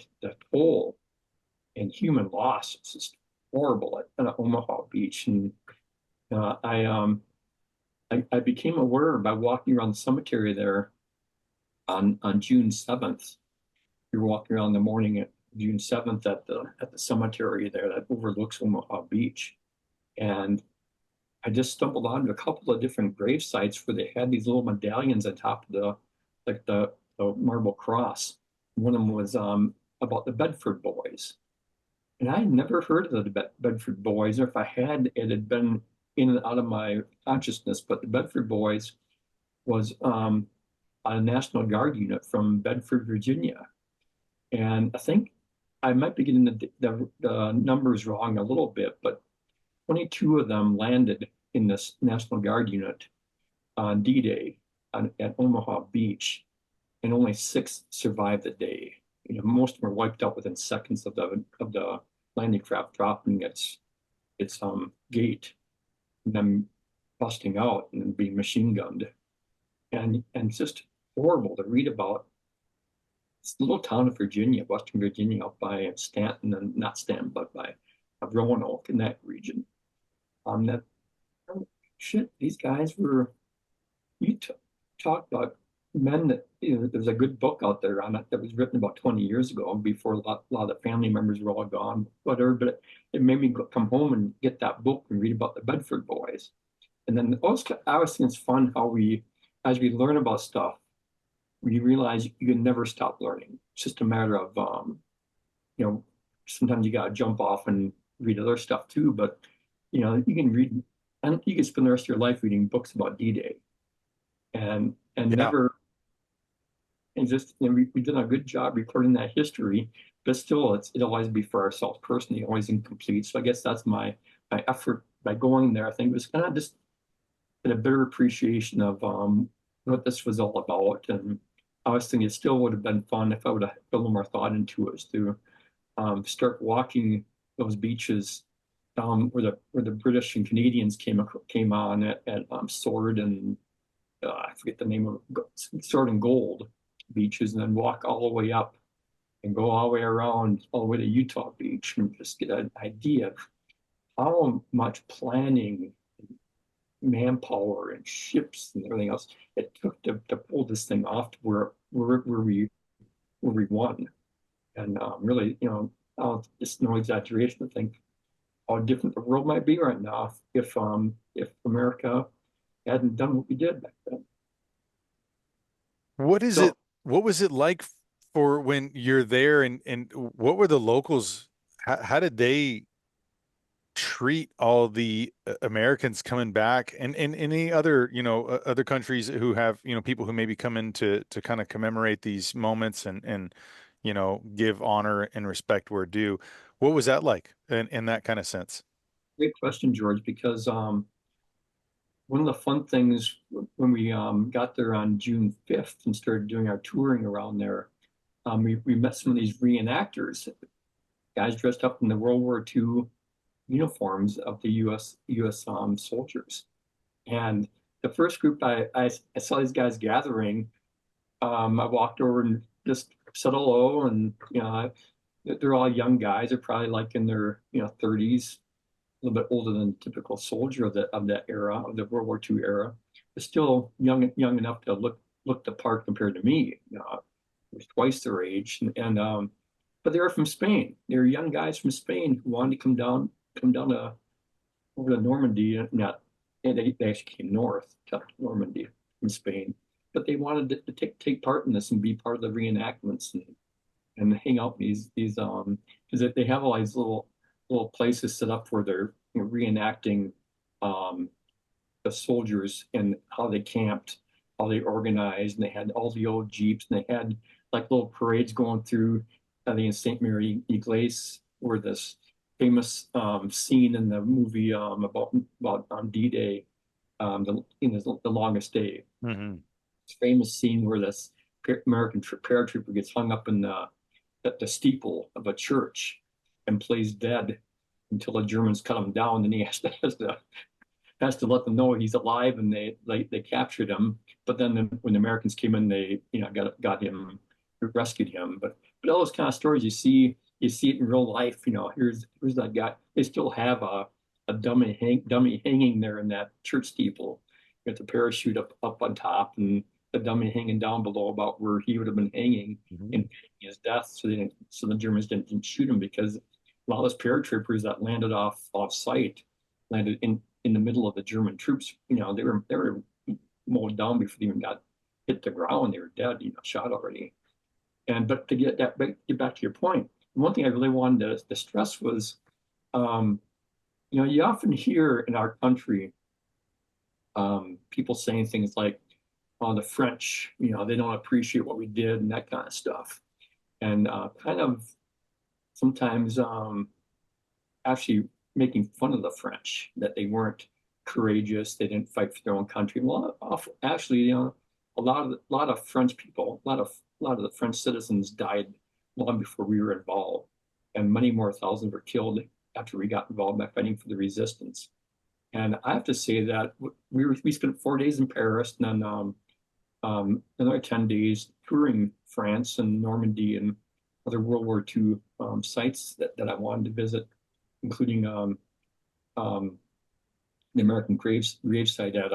toll and human loss was just horrible at Omaha Beach. And I became aware by walking around the cemetery there on June 7th. You're walking around the morning at June 7th at the cemetery there that overlooks Omaha Beach, and I just stumbled onto a couple of different grave sites where they had these little medallions on top of like the marble cross. One of them was about the Bedford Boys. And I had never heard of the Bedford Boys, or if I had, it had been in and out of my consciousness. But the Bedford Boys was a National Guard unit from Bedford, Virginia. And I think I might be getting the numbers wrong a little bit, but 22 of them landed in this National Guard unit on D-Day at Omaha Beach, and only 6 survived the day. Most of them were wiped out within seconds of the landing craft dropping its gate and then busting out and then being machine gunned. And it's just horrible to read about. It's a little town of Virginia, Western Virginia, up by Stanton, and not Stanton, but by Roanoke in that region. That shit, these guys were. You talk about men that there's a good book out there on it that was written about 20 years ago before a lot of family members were all gone, whatever. But it made me come home and get that book and read about the Bedford Boys. And then I always think it's fun how as we learn about stuff, we realize you can never stop learning. It's just a matter of, you know, sometimes you got to jump off and read other stuff too. But, you can read, and you can spend the rest of your life reading books about D-Day and Yeah. never, and just, we did a good job recording that history, but still, it'll always be for ourselves personally, always incomplete. So I guess that's my effort by going there. I think it was kind of just get a better appreciation of what this was all about. And I was thinking it still would have been fun if I would have put a little more thought into it, to start walking those beaches where the British and Canadians came on at Sword and I forget the name of Sword and Gold beaches, and then walk all the way up and go all the way around all the way to Utah Beach and just get an idea of how much planning, manpower, and ships and everything else it took to pull this thing off to where we won. And really, it's no exaggeration to think how different the world might be right now if America hadn't done what we did back then. What is So it? What was it like for when you're there, and what were the locals? How did they treat all the Americans coming back, and any other, other countries who have, people who maybe come in to kind of commemorate these moments and give honor and respect where due. What was that like in that kind of sense? great question, George, because one of the fun things when we got there on June 5th and started doing our touring around there, we met some of these reenactors, guys dressed up in the World War II uniforms of the U.S. Soldiers. And the first group I saw these guys gathering, I walked over and just said hello, and they're all young guys. They're probably like in their 30s, a little bit older than the typical soldier of that era, of the World War II era, but still young enough to look the part compared to me. It was twice their age, and but they were from Spain. They were young guys from Spain who wanted to come down to over to Normandy, not and they actually came north to Normandy from Spain, but they wanted to take part in this and be part of the reenactments and hang out in these because they have all these little places set up where they're reenacting um the soldiers and how they camped, how they organized, and they had all the old jeeps, and they had like little parades going through. I think in St. Mary Iglesia, where this famous scene in the movie about D-Day, the longest day. Hmm. This famous scene where this American paratrooper gets hung up in the steeple of a church and plays dead until the Germans cut him down. And he has to let them know he's alive, and they captured him. But then when the Americans came in, they got him, rescued him. But all those kind of stories you see it in real life. Here's that guy. They still have a dummy hanging there in that church steeple. You got the parachute up on top, and the dummy hanging down below about where he would have been hanging Hmm. in his death. So the Germans didn't shoot him, because a lot of those paratroopers that landed off site landed in the middle of the German troops. They were mowed down before they even got hit the ground. They were dead, shot already. And but to get back to your point, one thing I really wanted to stress was, um, you often hear in our country people saying things like, "Oh, the French, they don't appreciate what we did," and that kind of stuff, and kind of sometimes actually making fun of the French that they weren't courageous, they didn't fight for their own country. Well, actually, a lot of French people, a lot of the French citizens died long before we were involved, and many more thousands were killed after we got involved by fighting for the resistance. And I have to say that we spent 4 days in Paris, and then another 10 days touring France and Normandy and other World War II sites that I wanted to visit, including um, the American grave site at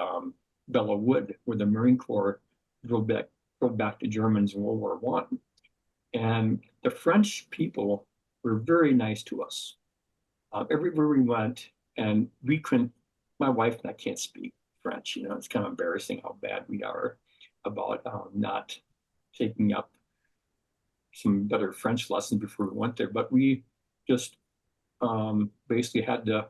Belleau Wood, where the Marine Corps drove back the Germans in World War One. And the French people were very nice to us everywhere we went, and we couldn't. My wife and I can't speak French. It's kind of embarrassing how bad we are about not taking up some better French lessons before we went there. But we just basically had to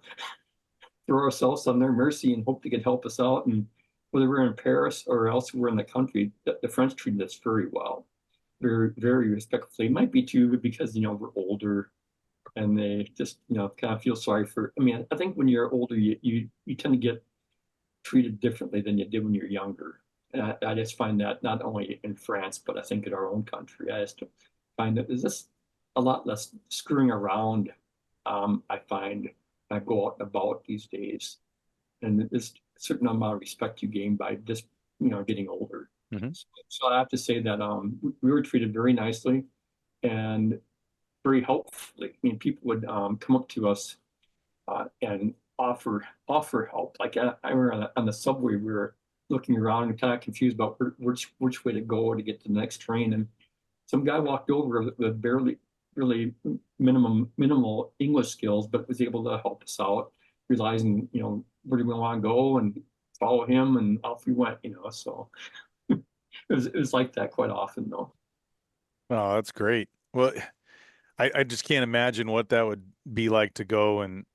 throw ourselves on their mercy and hope they could help us out. And whether we're in Paris or elsewhere in the country, the French treated us very well, very, very respectfully. It might be too because we're older and they just kind of feel sorry for. I mean, I think when you're older, you tend to get treated differently than you did when you're younger. And I just find that not only in France, but I think in our own country, I just find that there's just a lot less screwing around. I find I go out and about these days, and there's a certain amount of respect you gain by just getting older. Hmm. So I have to say that we were treated very nicely and very helpfully. I mean, people would come up to us and offer help. Like I remember on the subway, we were looking around and kind of confused about which way to go to get to the next train, and some guy walked over with barely really minimal English skills, but was able to help us out, realizing where do we want to go and follow him, and off we went. So it was like that quite often, though. Oh, that's great. Well, I just can't imagine what that would be like to go and,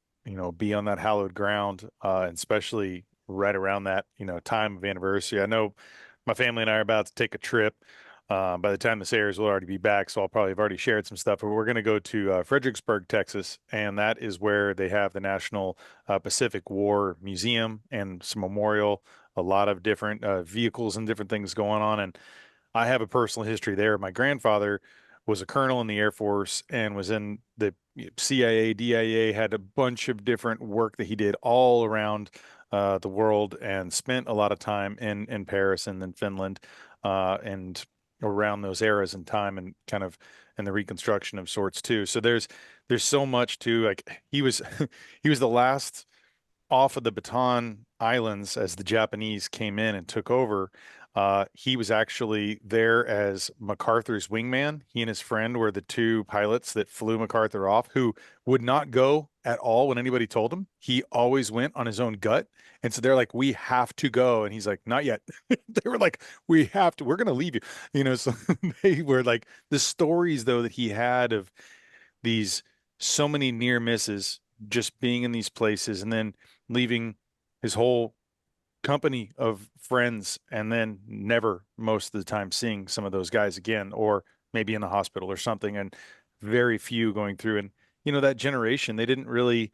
be on that hallowed ground, and especially right around that, time of anniversary. I know my family and I are about to take a trip. By the time this airs, we'll already be back, so I'll probably have already shared some stuff. But we're going to go to Fredericksburg, Texas, and that is where they have the National Pacific War Museum and some memorial, a lot of different vehicles and different things going on. And I have a personal history there. My grandfather was a colonel in the Air Force and was in the CIA, DIA, had a bunch of different work that he did all around the world and spent a lot of time in Paris and then Finland, and around those eras in time and kind of in the reconstruction of sorts too. So there's so much to like he was he was the last off of the Bataan Islands as the Japanese came in and took over. He was actually there as MacArthur's wingman. He and his friend were the two pilots that flew MacArthur off, who would not go at all when anybody told him. He always went on his own gut. And so they're like, we have to go. And he's like, not yet. They were like, we have to, we're going to leave you. So they were like the stories, though, that he had of these so many near misses just being in these places and then leaving his whole company of friends and then never most of the time seeing some of those guys again, or maybe in the hospital or something, and very few going through. And that generation, they didn't really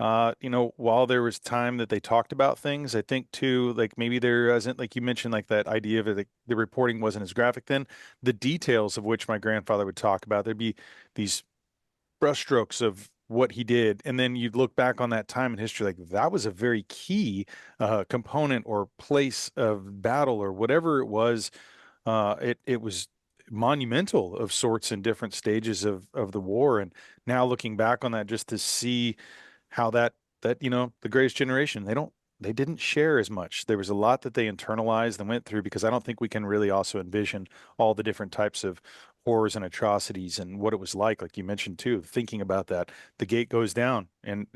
while there was time that they talked about things, I think too, like maybe there isn't, like you mentioned, like that idea of it, like, the reporting wasn't as graphic then. The details of which my grandfather would talk about, there'd be these brushstrokes of what he did, and then you'd look back on that time in history, like that was a very key component or place of battle or whatever it was. It was monumental of sorts in different stages of the war, and now looking back on that, just to see how that the greatest generation, they didn't share as much. There was a lot that they internalized and went through, because I don't think we can really also envision all the different types of horrors and atrocities and what it was like you mentioned too, thinking about that. The gate goes down and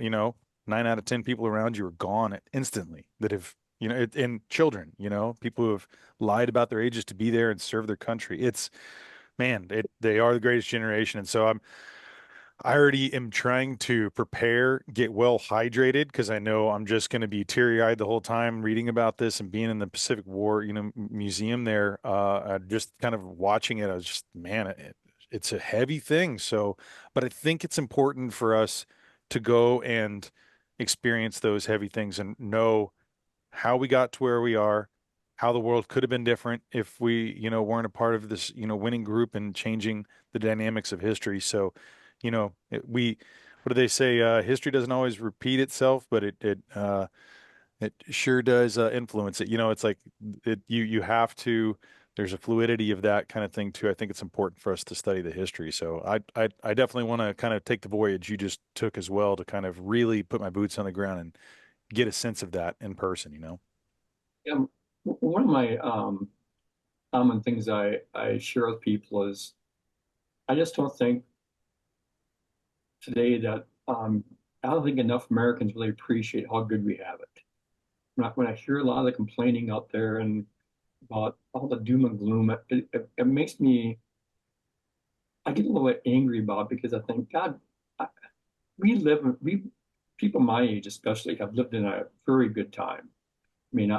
nine out of 10 people around you are gone instantly that have, and children, people who have lied about their ages to be there and serve their country. Man, they are the greatest generation. And so I already am trying to prepare, get well hydrated because I know I'm just going to be teary-eyed the whole time reading about this and being in the Pacific War, museum there. Just kind of watching it, I was just, man, it's a heavy thing. So, but I think it's important for us to go and experience those heavy things and know how we got to where we are, how the world could have been different if we, weren't a part of this, winning group and changing the dynamics of history. So, what do they say? History doesn't always repeat itself, but it sure does influence it. It's like you have to. There's a fluidity of that kind of thing too. I think it's important for us to study the history. So I definitely want to kind of take the voyage you just took as well to kind of really put my boots on the ground and get a sense of that in person. Yeah, one of my common things I share with people is I just don't think today that I don't think enough Americans really appreciate how good we have it. When I hear a lot of the complaining out there and about all the doom and gloom, it makes me, I get a little bit angry about it because I think, God, I, we people my age especially have lived in a very good time. I mean,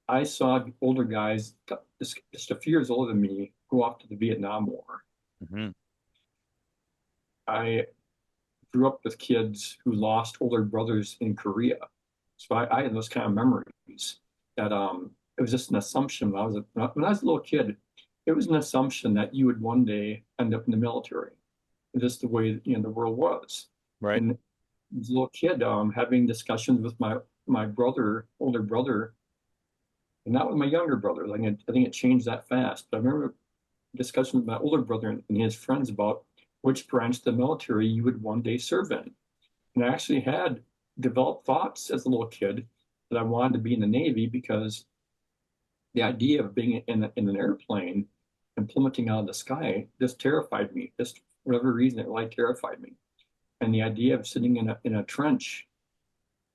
I saw older guys just a few years older than me go off to the Vietnam War. Hmm. I grew up with kids who lost older brothers in Korea. So I had those kind of memories that it was just an assumption when I was a little kid, it was an assumption that you would one day end up in the military. Just the way the world was. Right. And as a little kid, having discussions with my brother, older brother, and not with my younger brother. I think it changed that fast. But I remember discussions with my older brother and his friends about which branch of the military you would one day serve in. And I actually had developed thoughts as a little kid that I wanted to be in the Navy because the idea of being in an airplane and plummeting out of the sky just terrified me. Just for whatever reason, it really terrified me. And the idea of sitting in a trench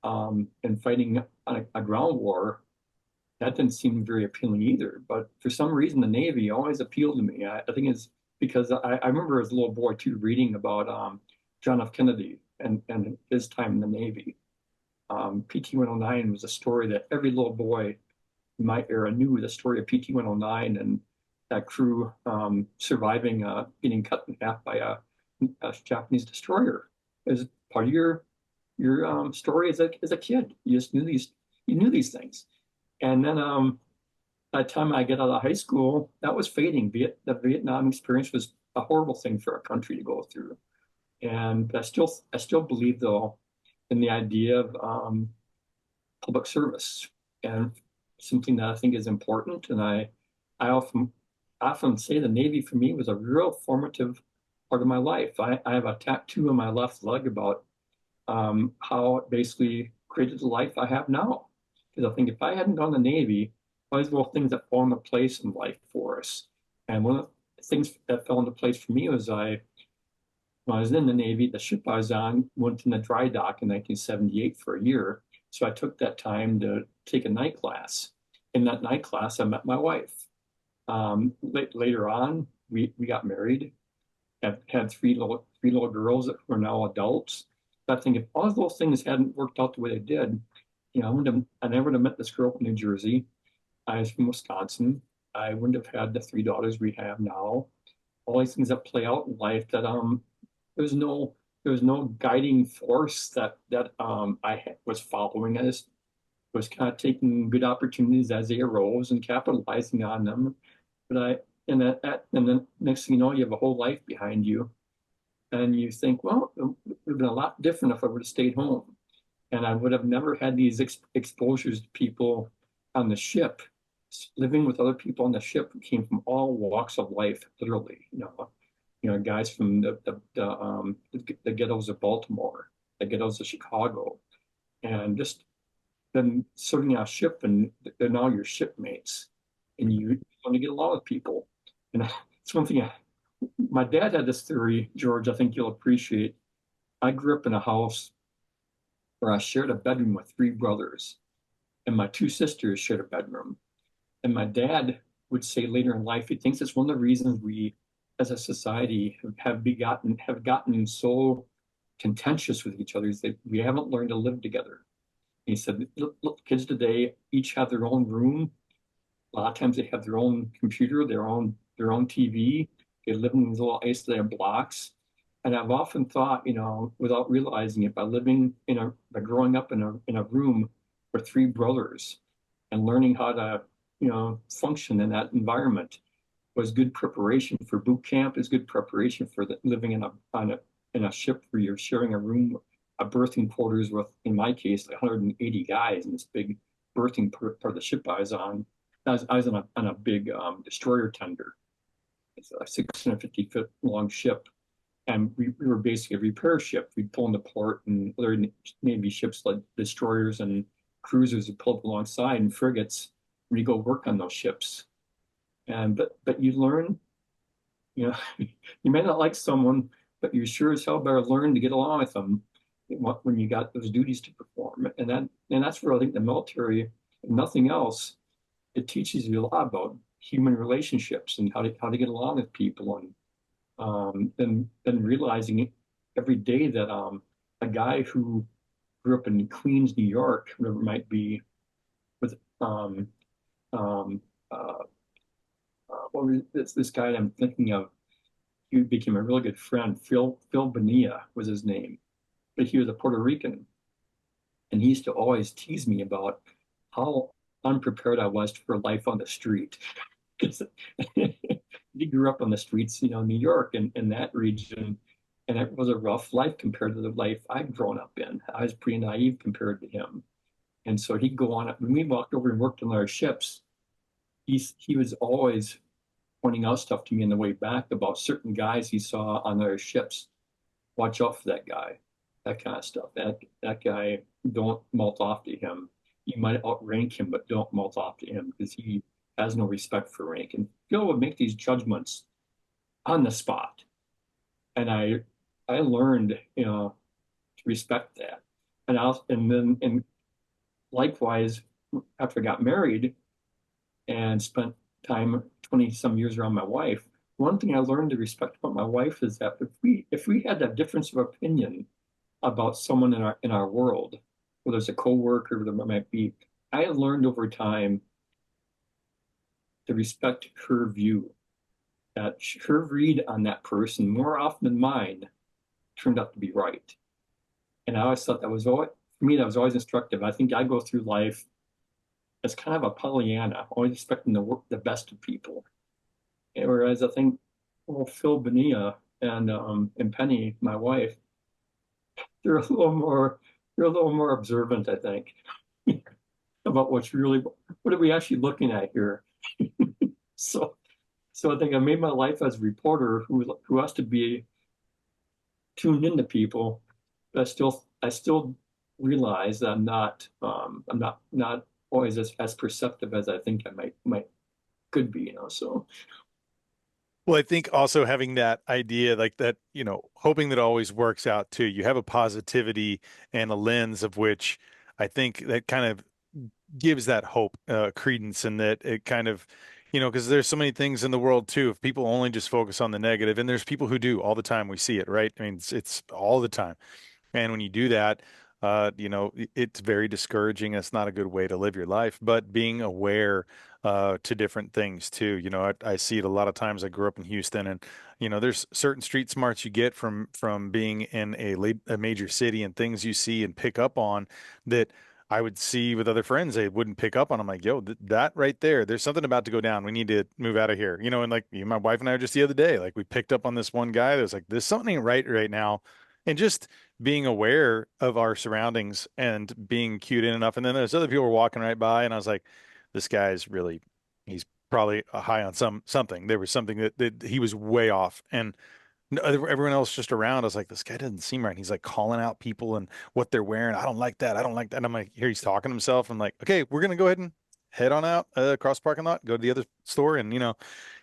and fighting a ground war, that didn't seem very appealing either. But for some reason, the Navy always appealed to me. I think it's because I remember as a little boy too reading about John F. Kennedy and his time in the Navy. PT-109 was a story that every little boy in my era knew the story of PT-109 and that crew surviving getting cut in half by a Japanese destroyer. As part of your story as a kid. You just knew these things. And then by the time I get out of high school, that was fading. The Vietnam experience was a horrible thing for a country to go through. And I still believe though in the idea of public service and something that I think is important. And I often say the Navy for me was a real formative part of my life. I have a tattoo on my left leg about how it basically created the life I have now. Because I think if I hadn't gone to the Navy, all these little things that fall into place in life for us. And one of the things that fell into place for me was when I was in the Navy, the ship I was on went in the dry dock in 1978 for a year. So I took that time to take a night class. In that night class, I met my wife. Later on, we got married, had three little girls that were now adults. But I think if all of those things hadn't worked out the way they did, I never would have met this girl from New Jersey. I was from Wisconsin. I wouldn't have had the three daughters we have now. All these things that play out in life that there's no there's no guiding force that I was following. I just was kind of taking good opportunities as they arose and capitalizing on them. But and then next thing you know, you have a whole life behind you, and you think, well, it would have been a lot different if I would have stayed home, and I would have never had these exposures to people on the ship. Living with other people on the ship who came from all walks of life, literally. Guys from the ghettos of Baltimore, the ghettos of Chicago, and just then serving on a ship, and they're now your shipmates, and you want to get along with people. And it's one thing. My dad had this theory, George. I think you'll appreciate. I grew up in a house where I shared a bedroom with three brothers, and my two sisters shared a bedroom. And my dad would say later in life, he thinks it's one of the reasons we, as a society, have gotten so contentious with each other is that we haven't learned to live together. He said, look, kids today each have their own room. A lot of times they have their own computer, their own TV. They live in these little isolated blocks. And I've often thought, without realizing it, by growing up in a room with three brothers and learning how to, function in that environment was good preparation for boot camp, is good preparation for living in a ship where you're sharing a room, a berthing quarters with, in my case, like 180 guys in this big berthing part of the ship I was on. I was on a big destroyer tender. It's a 650-foot long ship. And we were basically a repair ship. We'd pull into port, and other Navy ships like destroyers and cruisers would pull up alongside, and frigates, we go work on those ships. And but you learn, you know, you may not like someone, but you sure as hell better learn to get along with them when you got those duties to perform. And that's where I think the military, if nothing else, it teaches you a lot about human relationships and how to get along with people, and then realizing every day that a guy who grew up in Queens, New York, whatever it might be, with um, uh, what was this guy I'm thinking of? He became a really good friend. Phil Bonilla was his name, but he was a Puerto Rican, and he used to always tease me about how unprepared I was for life on the street. Because he grew up on the streets, New York and in that region, and it was a rough life compared to the life I'd grown up in. I was pretty naive compared to him, and so he'd go on. When we walked over and worked on our ships, he was always pointing out stuff to me on the way back about certain guys he saw on their ships. Watch out for that guy, that kind of stuff. That guy, don't malt off to him. You might outrank him, but don't malt off to him because he has no respect for rank. And Phil would make these judgments on the spot, and I learned, to respect that. And likewise, after I got married and spent time 20 some years around my wife, one thing I learned to respect about my wife is that if we had a difference of opinion about someone in our world, whether it's a coworker, whatever it might be, I had learned over time to respect her view, that her read on that person more often than mine turned out to be right. And I always thought that was always, for me, that was always instructive. I think I go through life as kind of a Pollyanna, always expecting the best of people. Whereas I think, well, Phil Bonilla and Penny, my wife, they're a little more they're a little more observant, I think, about what are we actually looking at here. So so I think I made my life as a reporter who has to be tuned into people, but I still realize that I'm not always as perceptive as I think I might could be, so Well, I think also having that idea like that, hoping that it always works out too. You have a positivity and a lens of which I think that kind of gives that hope, credence, and that it kind of, because there's so many things in the world too. If people only just focus on the negative, and there's people who do all the time, we see it, right? I mean, it's all the time. And when you do that, it's very discouraging. It's not a good way to live your life, but being aware to different things too. I see it a lot of times. I grew up in Houston, and there's certain street smarts you get from being in a major city, and things you see and pick up on that I would see with other friends they wouldn't pick up on. I'm like, yo, that right there, there's something about to go down. We need to move out of here. And like my wife and I were just the other day, like we picked up on this one guy that was like, there's something ain't right now. And just being aware of our surroundings and being cued in enough. And then there's other people were walking right by, and I was like, this guy's really, he's probably high on something. There was something that he was way off. And everyone else just around, I was like, this guy doesn't seem right. He's like calling out people and what they're wearing. I don't like that. I don't like that. And I'm like, here he's talking to himself. I'm like, okay, we're gonna go ahead and head on out across the parking lot, go to the other store, and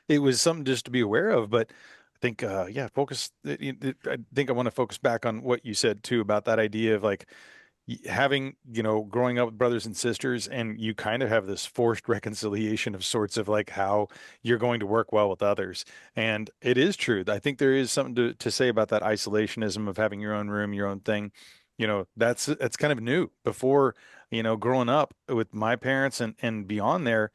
it was something just to be aware of. But I think, yeah, focus. I think I want to focus back on what you said too about that idea of like having, growing up with brothers and sisters, and you kind of have this forced reconciliation of sorts of like how you're going to work well with others. And it is true. I think there is something to say about that isolationism of having your own room, your own thing. That's kind of new. Before, growing up with my parents and beyond there,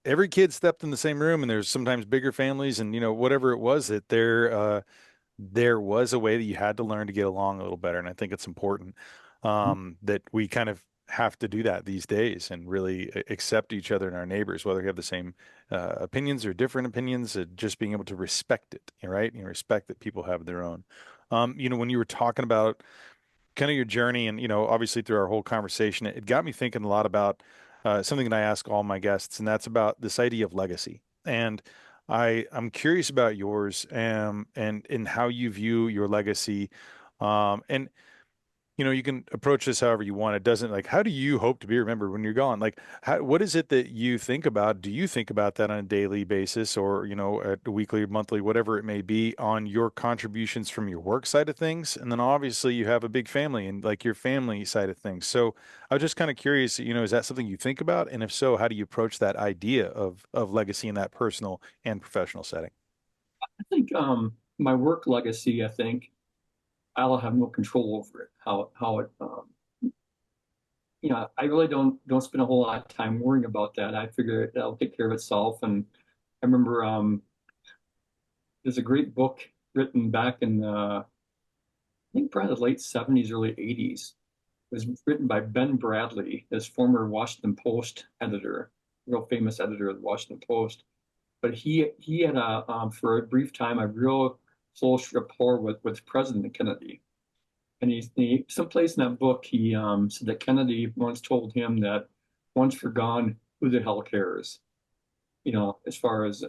every kid stepped in the same room, and there's sometimes bigger families, and whatever it was, that there was a way that you had to learn to get along a little better. And I think it's important that we kind of have to do that these days and really accept each other and our neighbors, whether we have the same opinions or different opinions, just being able to respect it, right? Respect that people have their own. When you were talking about kind of your journey and, obviously through our whole conversation, it got me thinking a lot about something that I ask all my guests, and that's about this idea of legacy. And I'm curious about yours, and how you view your legacy. And you can approach this however you want. It doesn't, like, how do you hope to be remembered when you're gone? Like, what is it that you think about? Do you think about that on a daily basis, or, a weekly, monthly, whatever it may be, on your contributions from your work side of things? And then obviously you have a big family and like your family side of things. So I was just kind of curious, is that something you think about? And if so, how do you approach that idea of legacy in that personal and professional setting? I think my work legacy, I think I'll have no control over it. How it I really don't spend a whole lot of time worrying about that. I figure it'll take care of itself. And I remember there's a great book written back in I think probably the late 70s, early 80s. It was written by Ben Bradley, this former Washington Post editor, real famous editor of the Washington Post. But he had for a brief time a real close rapport with President Kennedy. And someplace in that book he said that Kennedy once told him that once you're gone, who the hell cares? As far as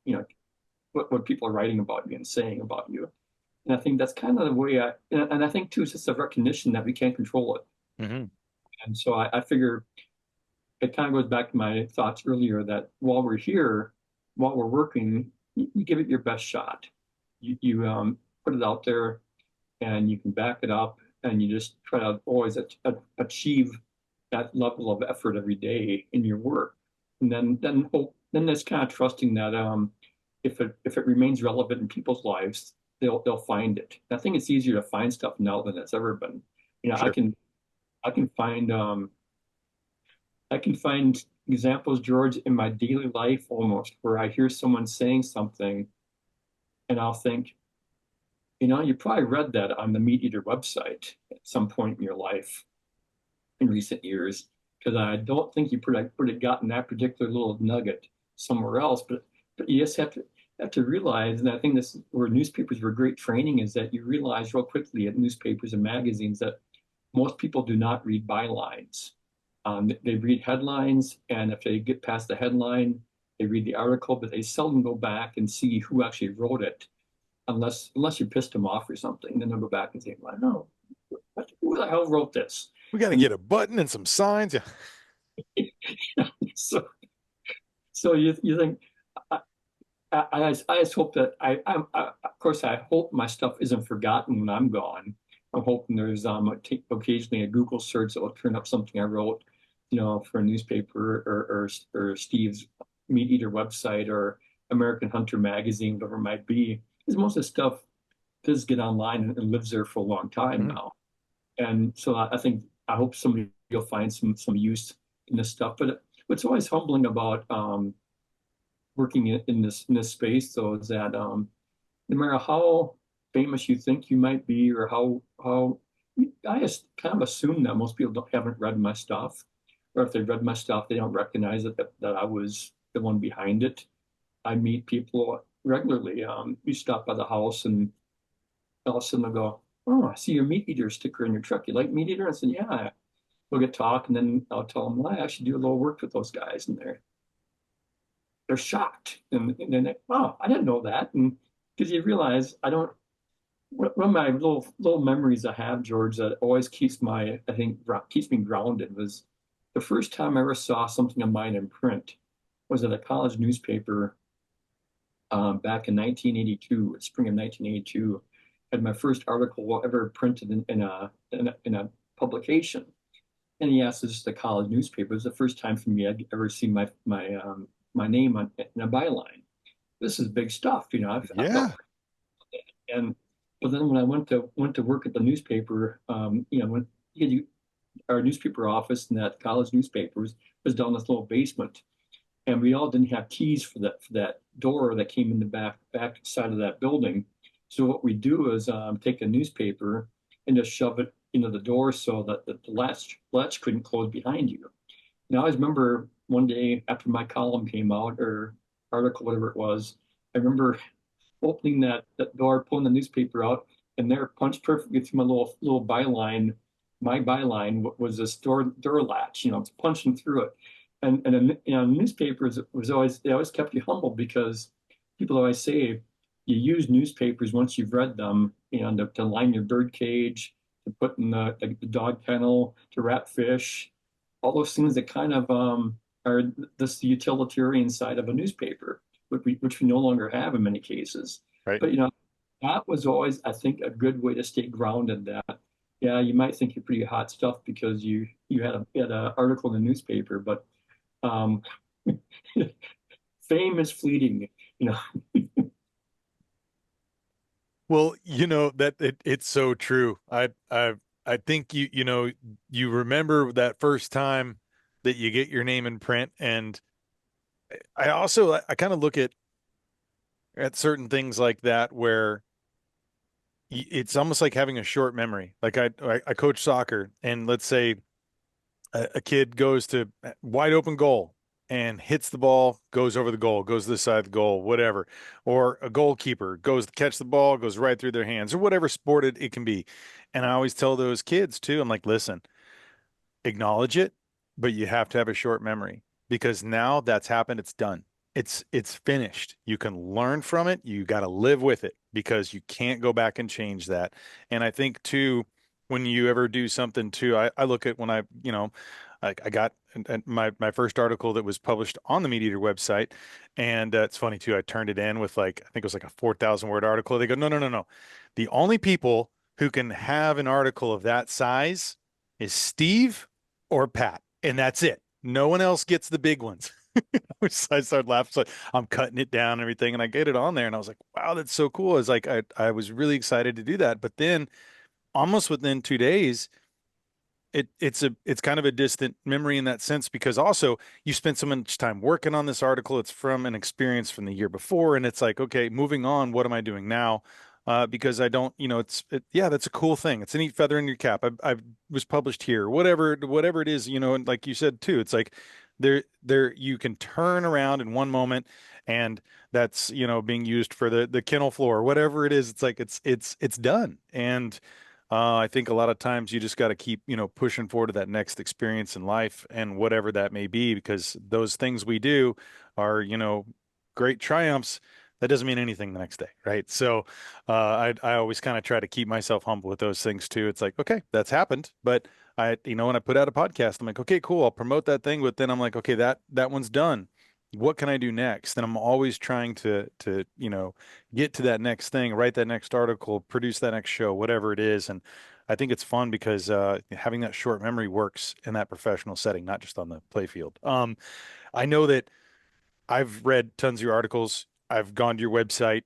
you know what people are writing about you and saying about you. And I think that's kind of the way and I think too, it's just a recognition that we can't control it. Hmm. And so I figure it kind of goes back to my thoughts earlier that while we're here, while we're working, you give it your best shot. You put it out there and you can back it up, and you just try to always achieve that level of effort every day in your work. And then hope, then that's kind of trusting that if it remains relevant in people's lives, they'll find it. I think it's easier to find stuff now than it's ever been. You know, I Sure. can I can find I can find examples, George, in my daily life almost, where I hear someone saying something and I'll think, you probably read that on the MeatEater website at some point in your life in recent years, because I don't think you would have gotten that particular little nugget somewhere else. But you just have to realize, and I think this is where newspapers were great training, is that you realize real quickly at newspapers and magazines that most people do not read bylines. They read headlines, and if they get past the headline, they read the article, but they seldom go back and see who actually wrote it, unless you pissed them off or something. Then they'll go back and say, "Well, no, who the hell wrote this?" We got to And get a button and some signs. Yeah. so, so you think, I, I just hope that of course, I hope my stuff isn't forgotten when I'm gone. I'm hoping there's occasionally a Google search that will turn up something I wrote, for a newspaper or Steve's MeatEater website or American Hunter magazine, whatever it might be. Because most of the stuff does get online and lives there for a long time Mhm. now. And so I hope somebody will find some use in this stuff. But what's always humbling about working in this space, though, is that no matter how famous you think you might be, or how I just kind of assume that most people haven't read my stuff, or if they've read my stuff, they don't recognize that I was the one behind it. I meet people regularly. You stop by the house, and all of a sudden they'll go, "Oh, I see your MeatEater sticker in your truck. You like MeatEater?" I said, "Yeah." We'll get talk, and then I'll tell them, "Well, I actually do a little work with those guys," and they're shocked, and then "Oh, I didn't know that." And because you realize I don't. One of my little memories I have, George, that always I think keeps me grounded, was the first time I ever saw something of mine in print was at a college newspaper back in 1982, spring of 1982. Had my first article ever printed in a publication. And yes, it's just a college newspaper. It was the first time for me I'd ever seen my name in a byline. This is big stuff, I Yeah. felt. And but then when I went to work at the newspaper, when you, our newspaper office and that college newspapers was down this little basement, and we all didn't have keys for that door that came in the back side of that building. So what we do is take a newspaper and just shove it into the door so that the latch couldn't close behind you. Now I always remember one day after my column came out or article, whatever it was, I remember opening that door, pulling the newspaper out, and there, punched perfectly through my little byline. My byline was this door latch. It's punching through it. And newspapers was always they always kept you humble because people always say you use newspapers once you've read them, to line your bird cage, to put in the dog kennel, to wrap fish, all those things that kind of are this utilitarian side of a newspaper, which we no longer have in many cases. Right. But that was always, I think, a good way to stay grounded. That yeah, you might think you're pretty hot stuff because you had an article in the newspaper, but um, fame is fleeting. You know, Well, that it's so true. I think you remember that first time that you get your name in print, and I kind of look at certain things like that where it's almost like having a short memory. Like I coach soccer, and let's say a kid goes to wide open goal and hits the ball, goes over the goal, goes to the side of the goal, whatever. Or a goalkeeper goes to catch the ball, goes right through their hands, or whatever sport it can be. And I always tell those kids too, I'm like, listen, acknowledge it, but you have to have a short memory because now that's happened, it's done. It's finished. You can learn from it. You got to live with it because you can't go back and change that. And I think too, when you ever do something too, I look at when I got my first article that was published on the MeatEater website, and it's funny too. I turned it in with like I think it was like a 4,000 word article. They go, no, no, no, no. The only people who can have an article of that size is Steve or Pat, and that's it. No one else gets the big ones. I started laughing. So I'm cutting it down and everything, and I get it on there, and I was like, "Wow, that's so cool!" It's like I was really excited to do that, but then almost within 2 days, it's kind of a distant memory in that sense because also you spent so much time working on this article. It's from an experience from the year before, and it's like, okay, moving on. What am I doing now? Because I don't, yeah, that's a cool thing. It's a neat feather in your cap. I was published here, whatever it is, and like you said too, it's like you can turn around in one moment, and that's being used for the kennel floor, whatever it is. It's like it's done, and I think a lot of times you just got to keep, pushing forward to that next experience in life and whatever that may be, because those things we do are, great triumphs. That doesn't mean anything the next day, right? So, I always kind of try to keep myself humble with those things too. It's like, okay, that's happened, but when I put out a podcast, I'm like, okay, cool, I'll promote that thing, but then I'm like, okay, that one's done. What can I do next? And I'm always trying to get to that next thing, write that next article, produce that next show, whatever it is. And I think it's fun because having that short memory works in that professional setting, not just on the playfield. I know that I've read tons of your articles. I've gone to your website.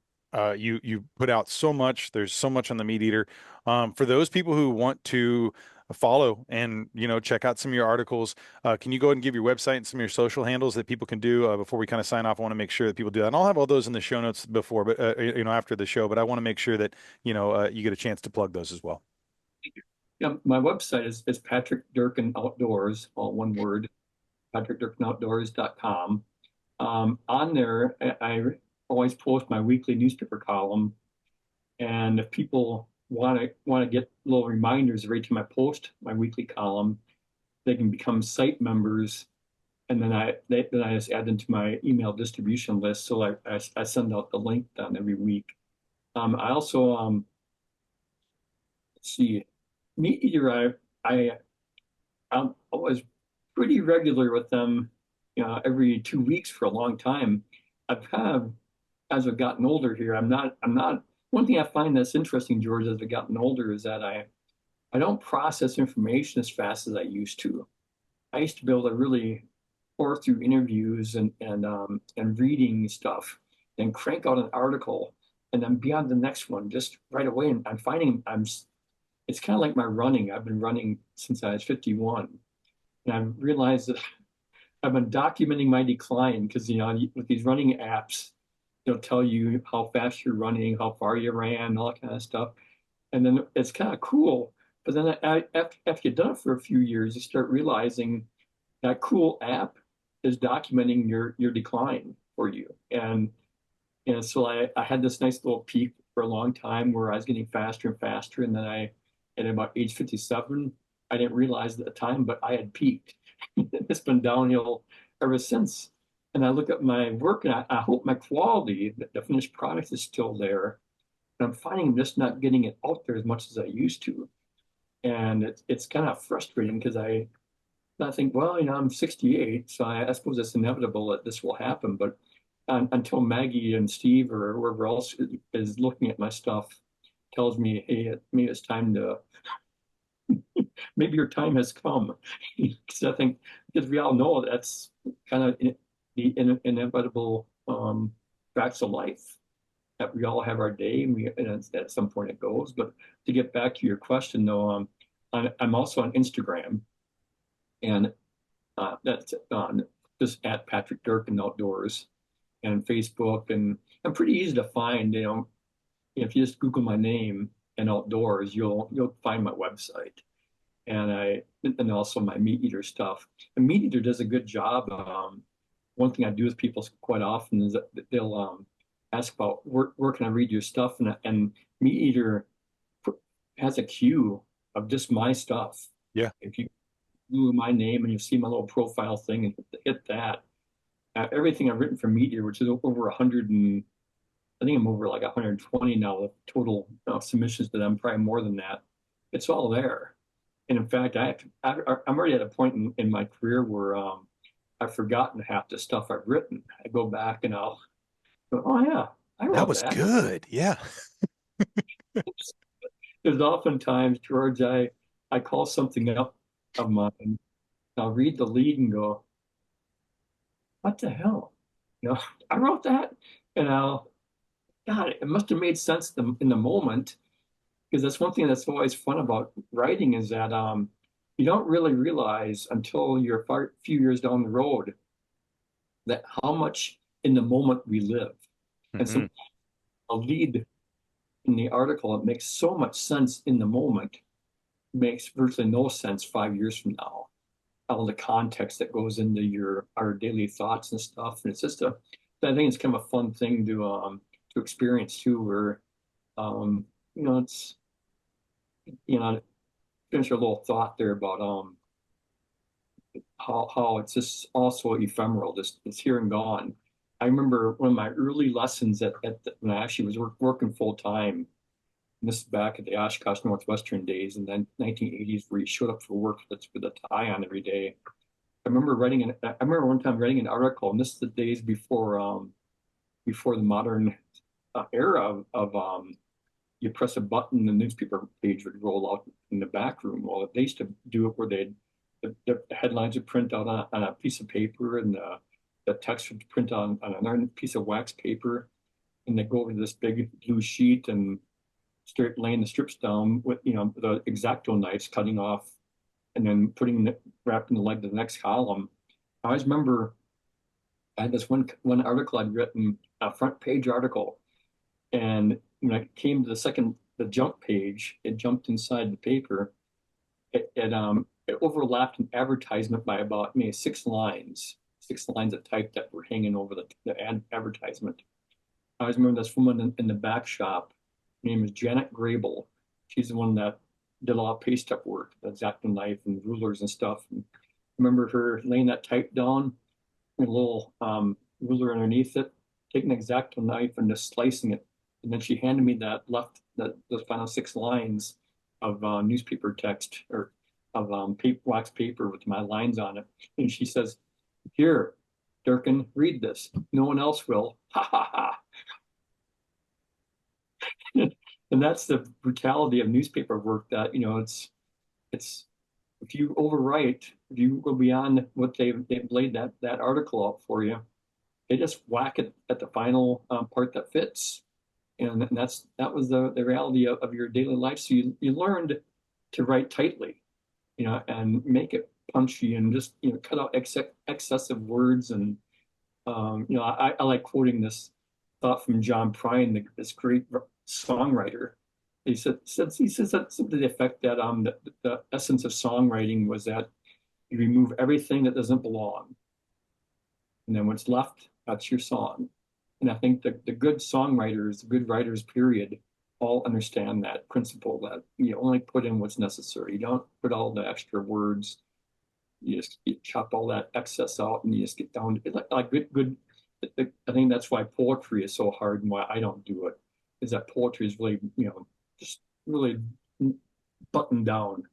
You put out so much. There's so much on the MeatEater. For those people who want to follow and check out some of your articles, can you go ahead and give your website and some of your social handles that people can do before we kind of sign off? I want to make sure that people do that. And I'll have all those in the show notes before, but after the show. But I want to make sure that you get a chance to plug those as well. yeah, my website is Patrick Durkin Outdoors, all one word, patrickdurkinoutdoors.com. On there, I always post my weekly newspaper column, and if people want to get little reminders every time I post my weekly column, they can become site members, and then I just add them to my email distribution list. So I send out the link down every week. I also let's see, MeatEater. I was pretty regular with them, every 2 weeks for a long time. I've kind of, as I've gotten older here, I'm not. One thing I find that's interesting, George, as I've gotten older, is that I I don't process information as fast as I used to. I used to be able to really pour through interviews and reading stuff, and crank out an article, and then be on the next one just right away. And I'm finding it's kind of like my running. I've been running since I was 51, and I've realized that I've been documenting my decline because with these running apps, they'll tell you how fast you're running, how far you ran, all that kind of stuff. And then it's kind of cool. But then after you've done it for a few years, you start realizing that cool app is documenting your decline for you. And so I had this nice little peak for a long time where I was getting faster and faster. And then at about age 57, I didn't realize at the time, but I had peaked. It's been downhill ever since. And I look at my work and I hope my quality, the finished product is still there. And I'm finding I'm just not getting it out there as much as I used to. And it's kind of frustrating because I think, well, I'm 68, so I suppose it's inevitable that this will happen. But until Maggie and Steve or whoever else is looking at my stuff tells me, hey, maybe it's time to, maybe your time has come. Because I think, because we all know that's kind of the inevitable facts of life, that we all have our day, and at some point it goes. But to get back to your question, though, I'm also on Instagram, and that's just at Patrick Durkin Outdoors, and Facebook, and I'm pretty easy to find. If you just Google my name and outdoors, you'll find my website, and also my MeatEater stuff. And MeatEater does a good job. One thing I do with people quite often is that they'll ask about where can I read your stuff, and MeatEater has a queue of just my stuff. Yeah. If you Google my name and you see my little profile thing and hit that, everything I've written for MeatEater, which is over 100 and I think I'm over like 120 now of total submissions to them, probably more than that. It's all there. And in fact, I'm already at a point in my career where I've forgotten half the stuff I've written. I go back and I'll go, oh yeah, I That wrote was that. good. Yeah. There's oftentimes, George, I call something up of mine. I'll read the lead and go, what the hell? I wrote that, and God, it must have made sense in the moment, because that's one thing that's always fun about writing is that you don't really realize until you're a few years down the road that how much in the moment we live. And Hmm. so a lead in the article, it makes so much sense in the moment, makes virtually no sense 5 years from now. All the context that goes into our daily thoughts and stuff, and it's just I think it's kind of a fun thing to experience too, where um, it's finish a little thought there about how it's just also ephemeral, just it's here and gone. I remember one of my early lessons when I actually was working full time. And this is back at the Oshkosh Northwestern days in the 1980s, where you showed up for work with a tie on every day. I remember one time writing an article, and this is the days before the modern era of you press a button, the newspaper page would roll out in the back room. Well, they used to do it where the headlines would print out on a piece of paper, and the text would print on another piece of wax paper, and they go over to this big blue sheet and start laying the strips down with the X-Acto knives, cutting off, and then wrapping the leg to the next column. I always remember I had this one article I'd written, a front page article, and when I came to the jump page, it jumped inside the paper. It overlapped an advertisement by about maybe 6 lines of type that were hanging over the advertisement. I always remember this woman in the back shop. Her name is Janet Grable. She's the one that did a lot of paste up work, the X-Acto knife and rulers and stuff. And I remember her laying that type down, and a little ruler underneath it, taking an X-Acto knife and just slicing it. And then she handed me those final 6 lines of newspaper text, or of wax paper with my lines on it. And she says, "Here, Durkin, read this. No one else will." Ha ha ha. And that's the brutality of newspaper work, that it's if you overwrite, if you go beyond what they've laid that article out for you, they just whack it at the final part that fits. And that was the reality of your daily life. So you learned to write tightly, and make it punchy and just cut out excessive words. And I like quoting this thought from John Prine, this great songwriter. He says that something to the effect that the essence of songwriting was that you remove everything that doesn't belong, and then what's left, that's your song. And I think the good songwriters, the good writers, period, all understand that principle that you only put in what's necessary. You don't put all the extra words. You chop all that excess out, and you just get down to it. Like good. I think that's why poetry is so hard, and why I don't do it. Is that poetry is really, just really buttoned down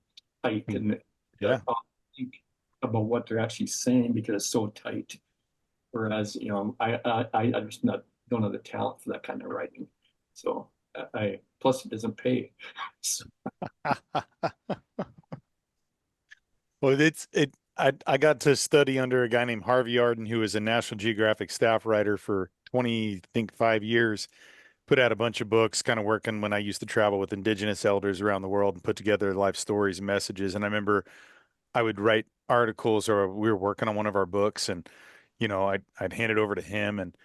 tight, and Yeah. think about what they're actually saying because it's so tight. Whereas, I just not don't have the talent for that kind of writing. So I plus it doesn't pay. So, Well, I got to study under a guy named Harvey Arden, who was a National Geographic staff writer for 20, I think 5 years, put out a bunch of books, kind of working when I used to travel with indigenous elders around the world and put together life stories and messages. And I remember I would write articles, or we were working on one of our books, and I'd hand it over to him, and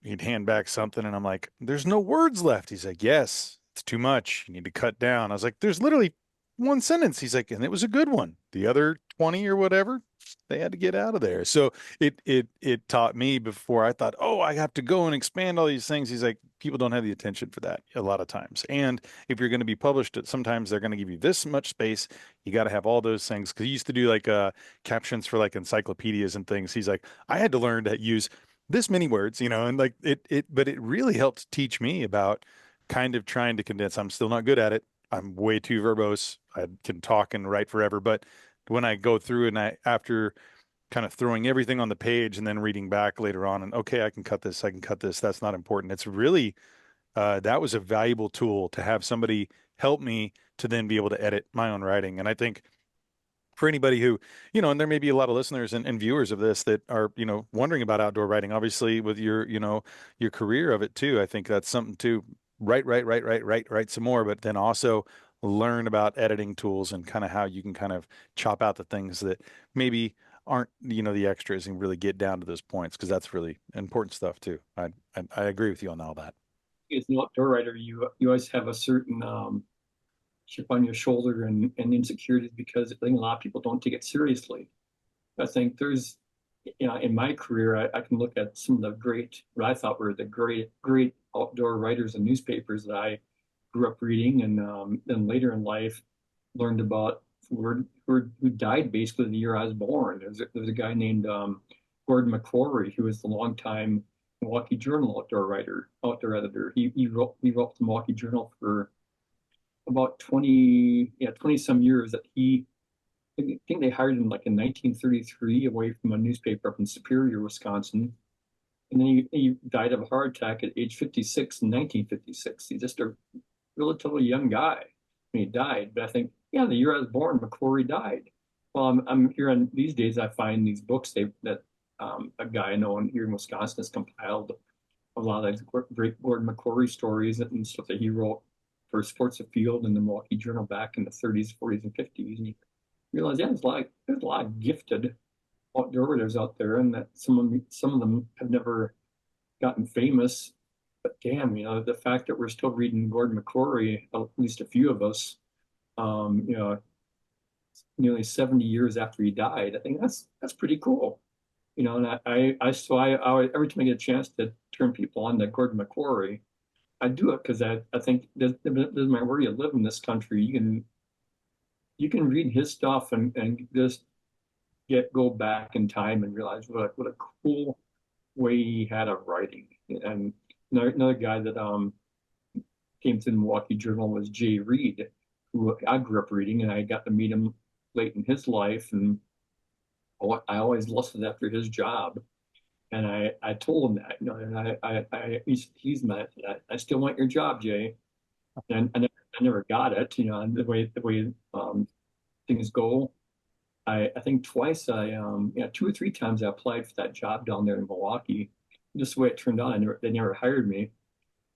he'd hand back something, and I'm like, there's no words left. He's like, yes, it's too much. You need to cut down. I was like, there's literally one sentence. He's like, and it was a good one. The other 20 or whatever, they had to get out of there. So it taught me before I thought, oh, I have to go and expand all these things. He's like, people don't have the attention for that a lot of times. And if you're going to be published, sometimes they're going to give you this much space. You got to have all those things. Because he used to do like captions for like encyclopedias and things. He's like, I had to learn to use this many words, and like but it really helped teach me about kind of trying to condense. I'm still not good at it. I'm way too verbose. I can talk and write forever, but when I go through and after kind of throwing everything on the page and then reading back later on and okay, I can cut this, I can cut this. That's not important. It's really that was a valuable tool to have somebody help me to then be able to edit my own writing. And I think for anybody who, and there may be a lot of listeners and viewers of this that are, wondering about outdoor writing, obviously with your, your career of it too. I think that's something to write some more, but then also learn about editing tools and kind of how you can kind of chop out the things that maybe aren't, the extras and really get down to those points because that's really important stuff too. I agree with you on all that. as an outdoor writer, you always have a certain chip on your shoulder and insecurities because I think a lot of people don't take it seriously. I think there's, in my career, I can look at some of the what I thought were the great outdoor writers and newspapers that I grew up reading, and then later in life learned about who died basically the year I was born. There was a guy named Gordon McCrory, who was the longtime Milwaukee Journal outdoor editor. He wrote the Milwaukee Journal for about 20 some years. I think they hired him like in 1933 away from a nuppaper up in Superior, Wisconsin. And then he died of a heart attack at age 56 in 1956. He's just a relatively young guy when he died. But I think, yeah, the year I was born, McCrory died. Well, I'm here on these days. I find these books that a guy I know here in Wisconsin has compiled a lot of great Gordon McCrory stories and stuff that he wrote for Sports Afield and the Milwaukee Journal back in the 30s, 40s, and 50s. And you realize, yeah, there's a lot of gifted outdoor writers out there, and that some of them have never gotten famous. But damn, the fact that we're still reading Gordon McCrory, at least a few of us, um, you know, nearly 70 years after he died, I think that's pretty cool. And I every time I get a chance to turn people on to Gordon McCrory, I do it because I think doesn't matter where you live in this country, you can read his stuff and just go back in time and realize what a cool way he had of writing. And another guy that came to the Milwaukee Journal was Jay Reed, who I grew up reading, and I got to meet him late in his life, and I always lusted after his job. And I told him that, and he's met. I still want your job, Jay. And I never got it, and the way things go. I think twice yeah, two or three times I applied for that job down there in Milwaukee. Just the way it turned out, they never hired me.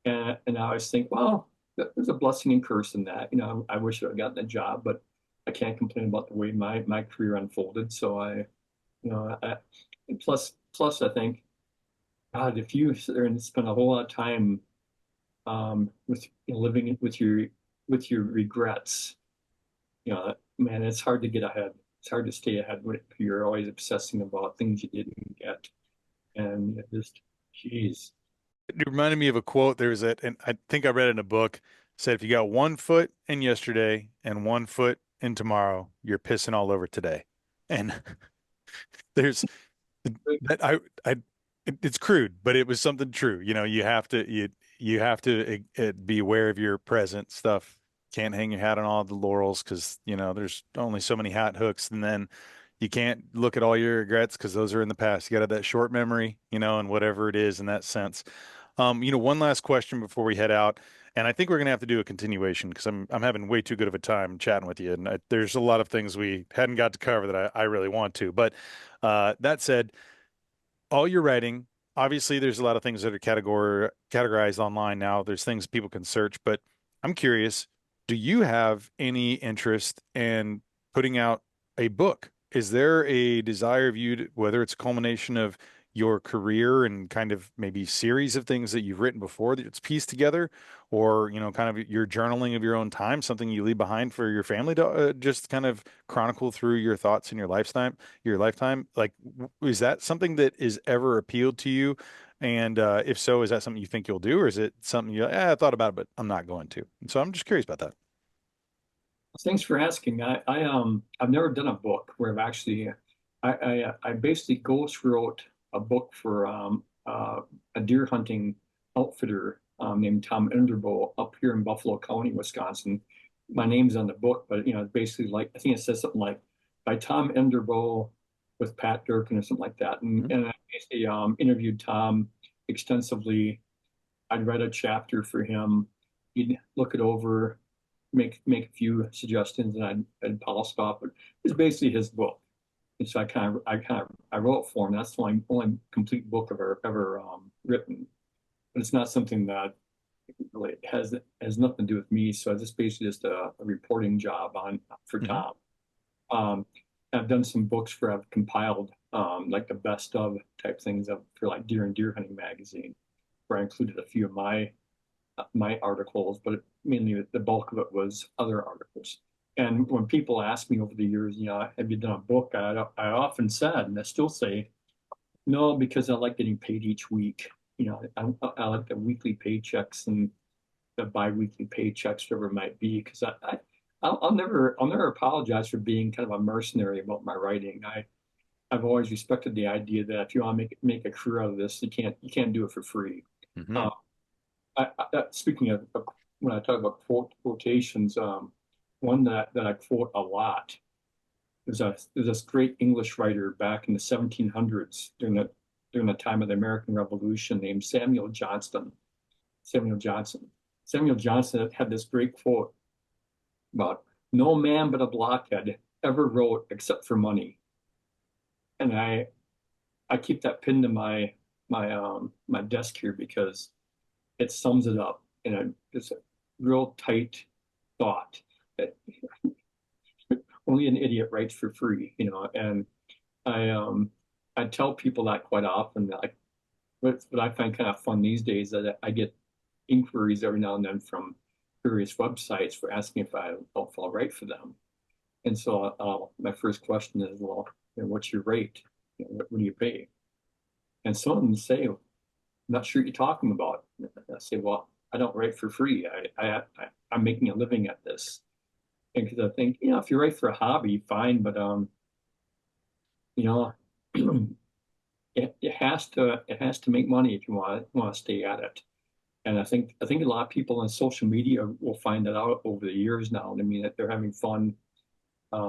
And I always think, well, there's a blessing and curse in that. I wish I had gotten the job, but I can't complain about the way my career unfolded. So plus I think, God, if you sit there and spend a whole lot of time with living with your regrets, man, it's hard to get ahead. It's hard to stay ahead when you're always obsessing about things you didn't get, and it just, geez. It reminded me of a quote. And I think I read it in a book, said if you got 1 foot in yesterday and 1 foot in tomorrow, you're pissing all over today. And there's that it's crude, but it was something true. You have to be aware of your present stuff. Can't hang your hat on all the laurels because there's only so many hat hooks, and then you can't look at all your regrets because those are in the past. You got to have that short memory, and whatever it is in that sense. One last question before we head out, and I think we're gonna have to do a continuation because I'm having way too good of a time chatting with you, and there's a lot of things we hadn't got to cover that I really want to. But that said, all your writing, obviously there's a lot of things that are categorized online now. There's things people can search, but I'm curious, do you have any interest in putting out a book? Is there a desire of you to, whether it's a culmination of your career and kind of maybe series of things that you've written before that it's pieced together, or kind of your journaling of your own time, something you leave behind for your family to just kind of chronicle through your thoughts in your lifetime? Like, is that something that is ever appealed to you? And if so, is that something you think you'll do, or is it something I thought about it, but I'm not going to? And so I'm just curious about that. Thanks for asking. I've never done a book where I've actually I basically ghost wrote a book for a deer hunting outfitter named Tom Enderbo up here in Buffalo County, Wisconsin. My name's on the book, but it's basically like, I think it says something like by Tom Enderbo with Pat Durkin or something like that. And Mhm. and I basically interviewed Tom extensively. I'd read a chapter for him. He'd look it over, make a few suggestions, and I'd polish it off. But it's basically his book. And so I wrote for him. That's the only complete book I've ever written. But it's not something that really has nothing to do with me. So it's just basically just a reporting job on for Mhm. Tom. Um, I've done some books where I've compiled like the best of type things for like Deer and Deer Hunting magazine, where I included a few of my articles, but mainly the bulk of it was other articles. And when people ask me over the years, have you done a book? I often said, and I still say, no, because I like getting paid each week. I like the weekly paychecks and the biweekly paychecks, whatever it might be, because I'll never apologize for being kind of a mercenary about my writing. I've always respected the idea that if you want to make a career out of this, you can't do it for free. Mhm. Uh, Speaking of when I talk about quotations, one that I quote a lot there's this great English writer back in the 1700s during the time of the American Revolution named Samuel Johnston. Samuel Johnson. Samuel Johnson had this great quote about no man but a blockhead ever wrote except for money. And I keep that pinned to my desk here because it sums it up it's a real tight thought that only an idiot writes for free. And I I tell people that quite often. Like what I find kind of fun these days that I get inquiries every now and then from various websites for asking if I'll write for them. And so my first question is, well, what's your rate? What do you pay? And some of them say, I'm not sure what you're talking about. I say, well, I don't write for free. I'm making a living at this. And because I think, if you write for a hobby, fine, but you know, it has to make money if you want to stay at it. And I think a lot of people on social media will find that out over the years now. I mean, that they're having fun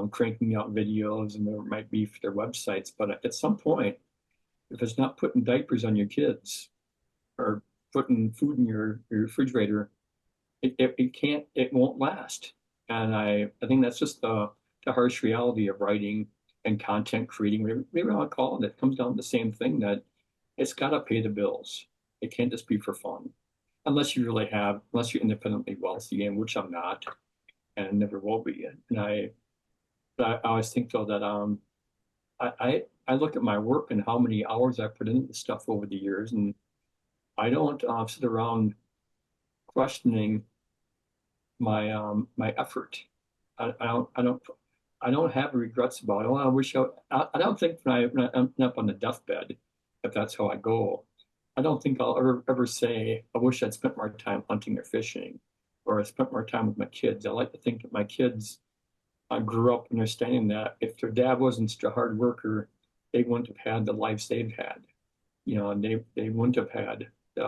cranking out videos, and there might be for their websites, but at some point, if it's not putting diapers on your kids or putting food in your refrigerator, it won't last. And I think that's just the the harsh reality of writing and content creating, whatever you want to call it, it comes down to the same thing that it's got to pay the bills. It can't just be for fun. Unless you're independently wealthy, and which I'm not and never will be. And I always think though that I look at my work and how many hours I put into stuff over the years, and I don't sit around questioning my effort. I don't have regrets about it. Oh, I wish I don't think when I'm up on the deathbed, if that's how I go, I don't think I'll ever say, I wish I'd spent more time hunting or fishing, or I spent more time with my kids. I like to think that my kids grew up understanding that if their dad wasn't such a hard worker, they wouldn't have had the lives they've had. And they wouldn't have had the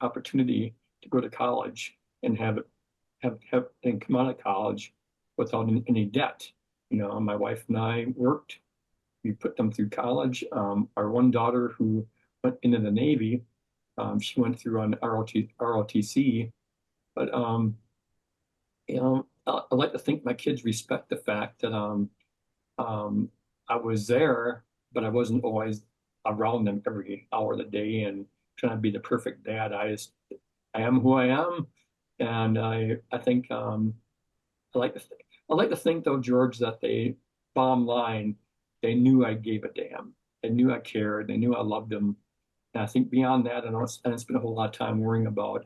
opportunity to go to college and have and come out of college without any debt. My wife and I worked. We put them through college. Our one daughter who went into the Navy, she went through on ROTC. But I like to think my kids respect the fact that I was there, but I wasn't always around them every hour of the day and trying to be the perfect dad. I am who I am, and I think I like to think I like to think though, George, that bottom line, they knew I gave a damn. They knew I cared. They knew I loved them. And I think beyond that, I don't spend a whole lot of time worrying about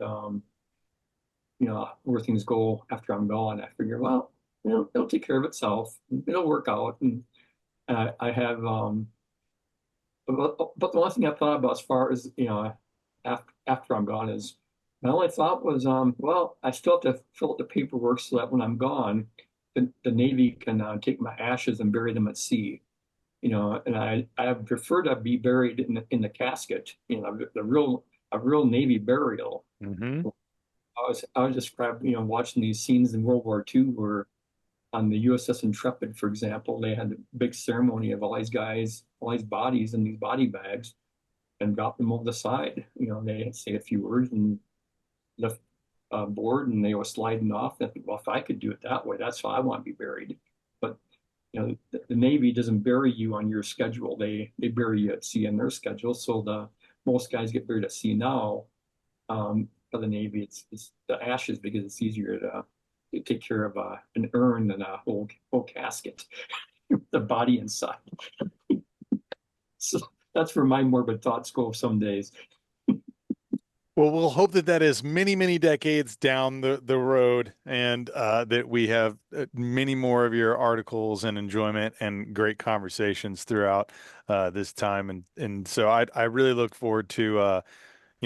where things go after I'm gone. I figure, well, it'll take care of itself. It'll work out. And I have, but the one thing I thought about as far as, after I'm gone is my only thought was, well, I still have to fill out the paperwork so that when I'm gone, the Navy can take my ashes and bury them at sea. And I prefer to be buried in the casket, a real Navy burial. Hmm. I was described, watching these scenes in World War II where on the USS Intrepid, for example, they had a big ceremony of all these guys, all these bodies in these body bags and drop them over the side. They say a few words and lift board and they were sliding off. I think, well, if I could do it that way, that's how I want to be buried. But the Navy doesn't bury you on your schedule. They bury you at sea on their schedule. So most guys get buried at sea now. For the Navy, it's the ashes because it's easier to take care of an urn than a whole casket, the body inside. So that's where my morbid thoughts go some days. Well, we'll hope that that is many, many decades down the road, and that we have many more of your articles and enjoyment and great conversations throughout this time. And so I really look forward to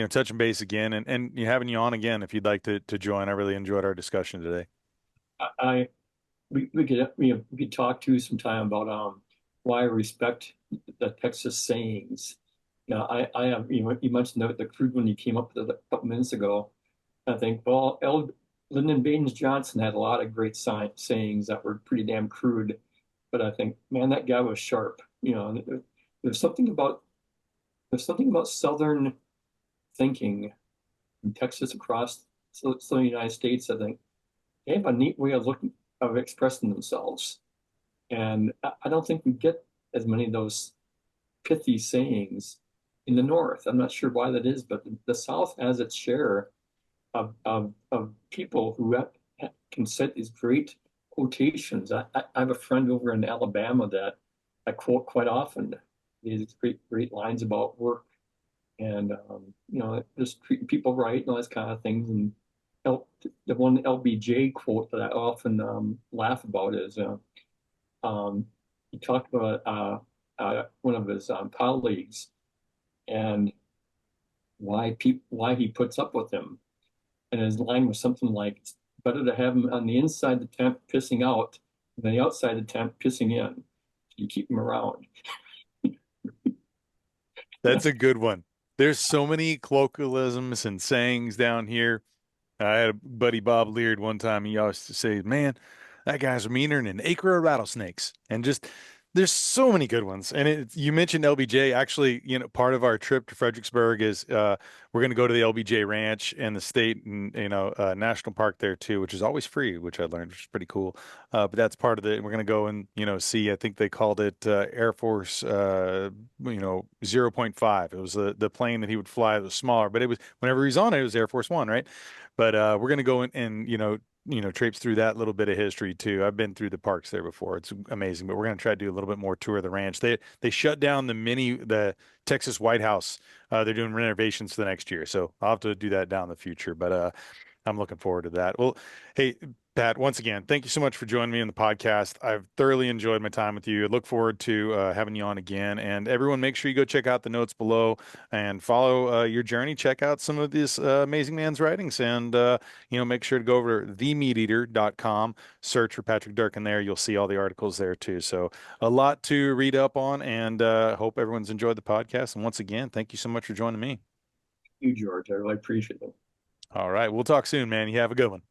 touching base again and having you on again if you'd like to join. I really enjoyed our discussion today. I we could talk to sometime about why I respect the Texas sayings. I have you mentioned the crude one you came up with a couple minutes ago. I think well, Lyndon Baines Johnson had a lot of great sayings that were pretty damn crude, but I think man that guy was sharp. There's something about Southern thinking in Texas across Southern United States. I think they have a neat way of expressing themselves. And I don't think we get as many of those pithy sayings in the North. I'm not sure why that is, but the South has its share of people who can set these great quotations. I have a friend over in Alabama that I quote quite often. These great lines about work and just treating people right and all those kind of things. And the one LBJ quote that I often laugh about is he talked about one of his colleagues and why he puts up with him. And his line was something like, "It's better to have him on the inside of the tent pissing out than the outside of the tent pissing in. You keep him around." That's a good one. There's so many colloquialisms and sayings down here. I had a buddy Bob Leard one time. He always say, "Man, that guy's meaner than an acre of rattlesnakes," and just There's so many good ones. And you mentioned LBJ. Actually, part of our trip to Fredericksburg is we're going to go to the LBJ Ranch and the state and national park there too, which is always free, which I learned, which is pretty cool. But that's part of it. We're going to go and see. I think they called it Air Force zero point 0.5. It was the plane that he would fly that was smaller, but it was whenever he's on it, it was Air Force One, right? But we're going to go in and traipse through that little bit of history too. I've been through the parks there before. It's amazing, but we're going to try to do a little bit more tour of the ranch. They shut down the Texas White House. They're doing renovations for the next year, so I'll have to do that down in the future. But I'm looking forward to that. Well, hey, Pat, once again, thank you so much for joining me in the podcast. I've thoroughly enjoyed my time with you. I look forward to having you on again. And everyone, make sure you go check out the notes below and follow your journey. Check out some of this amazing man's writings, and make sure to go over to themeateater.com. Search for Patrick Durkin there. You'll see all the articles there too. So a lot to read up on, and hope everyone's enjoyed the podcast. And once again, thank you so much for joining me. You, George. I really appreciate it. All right, we'll talk soon, man. You have a good one.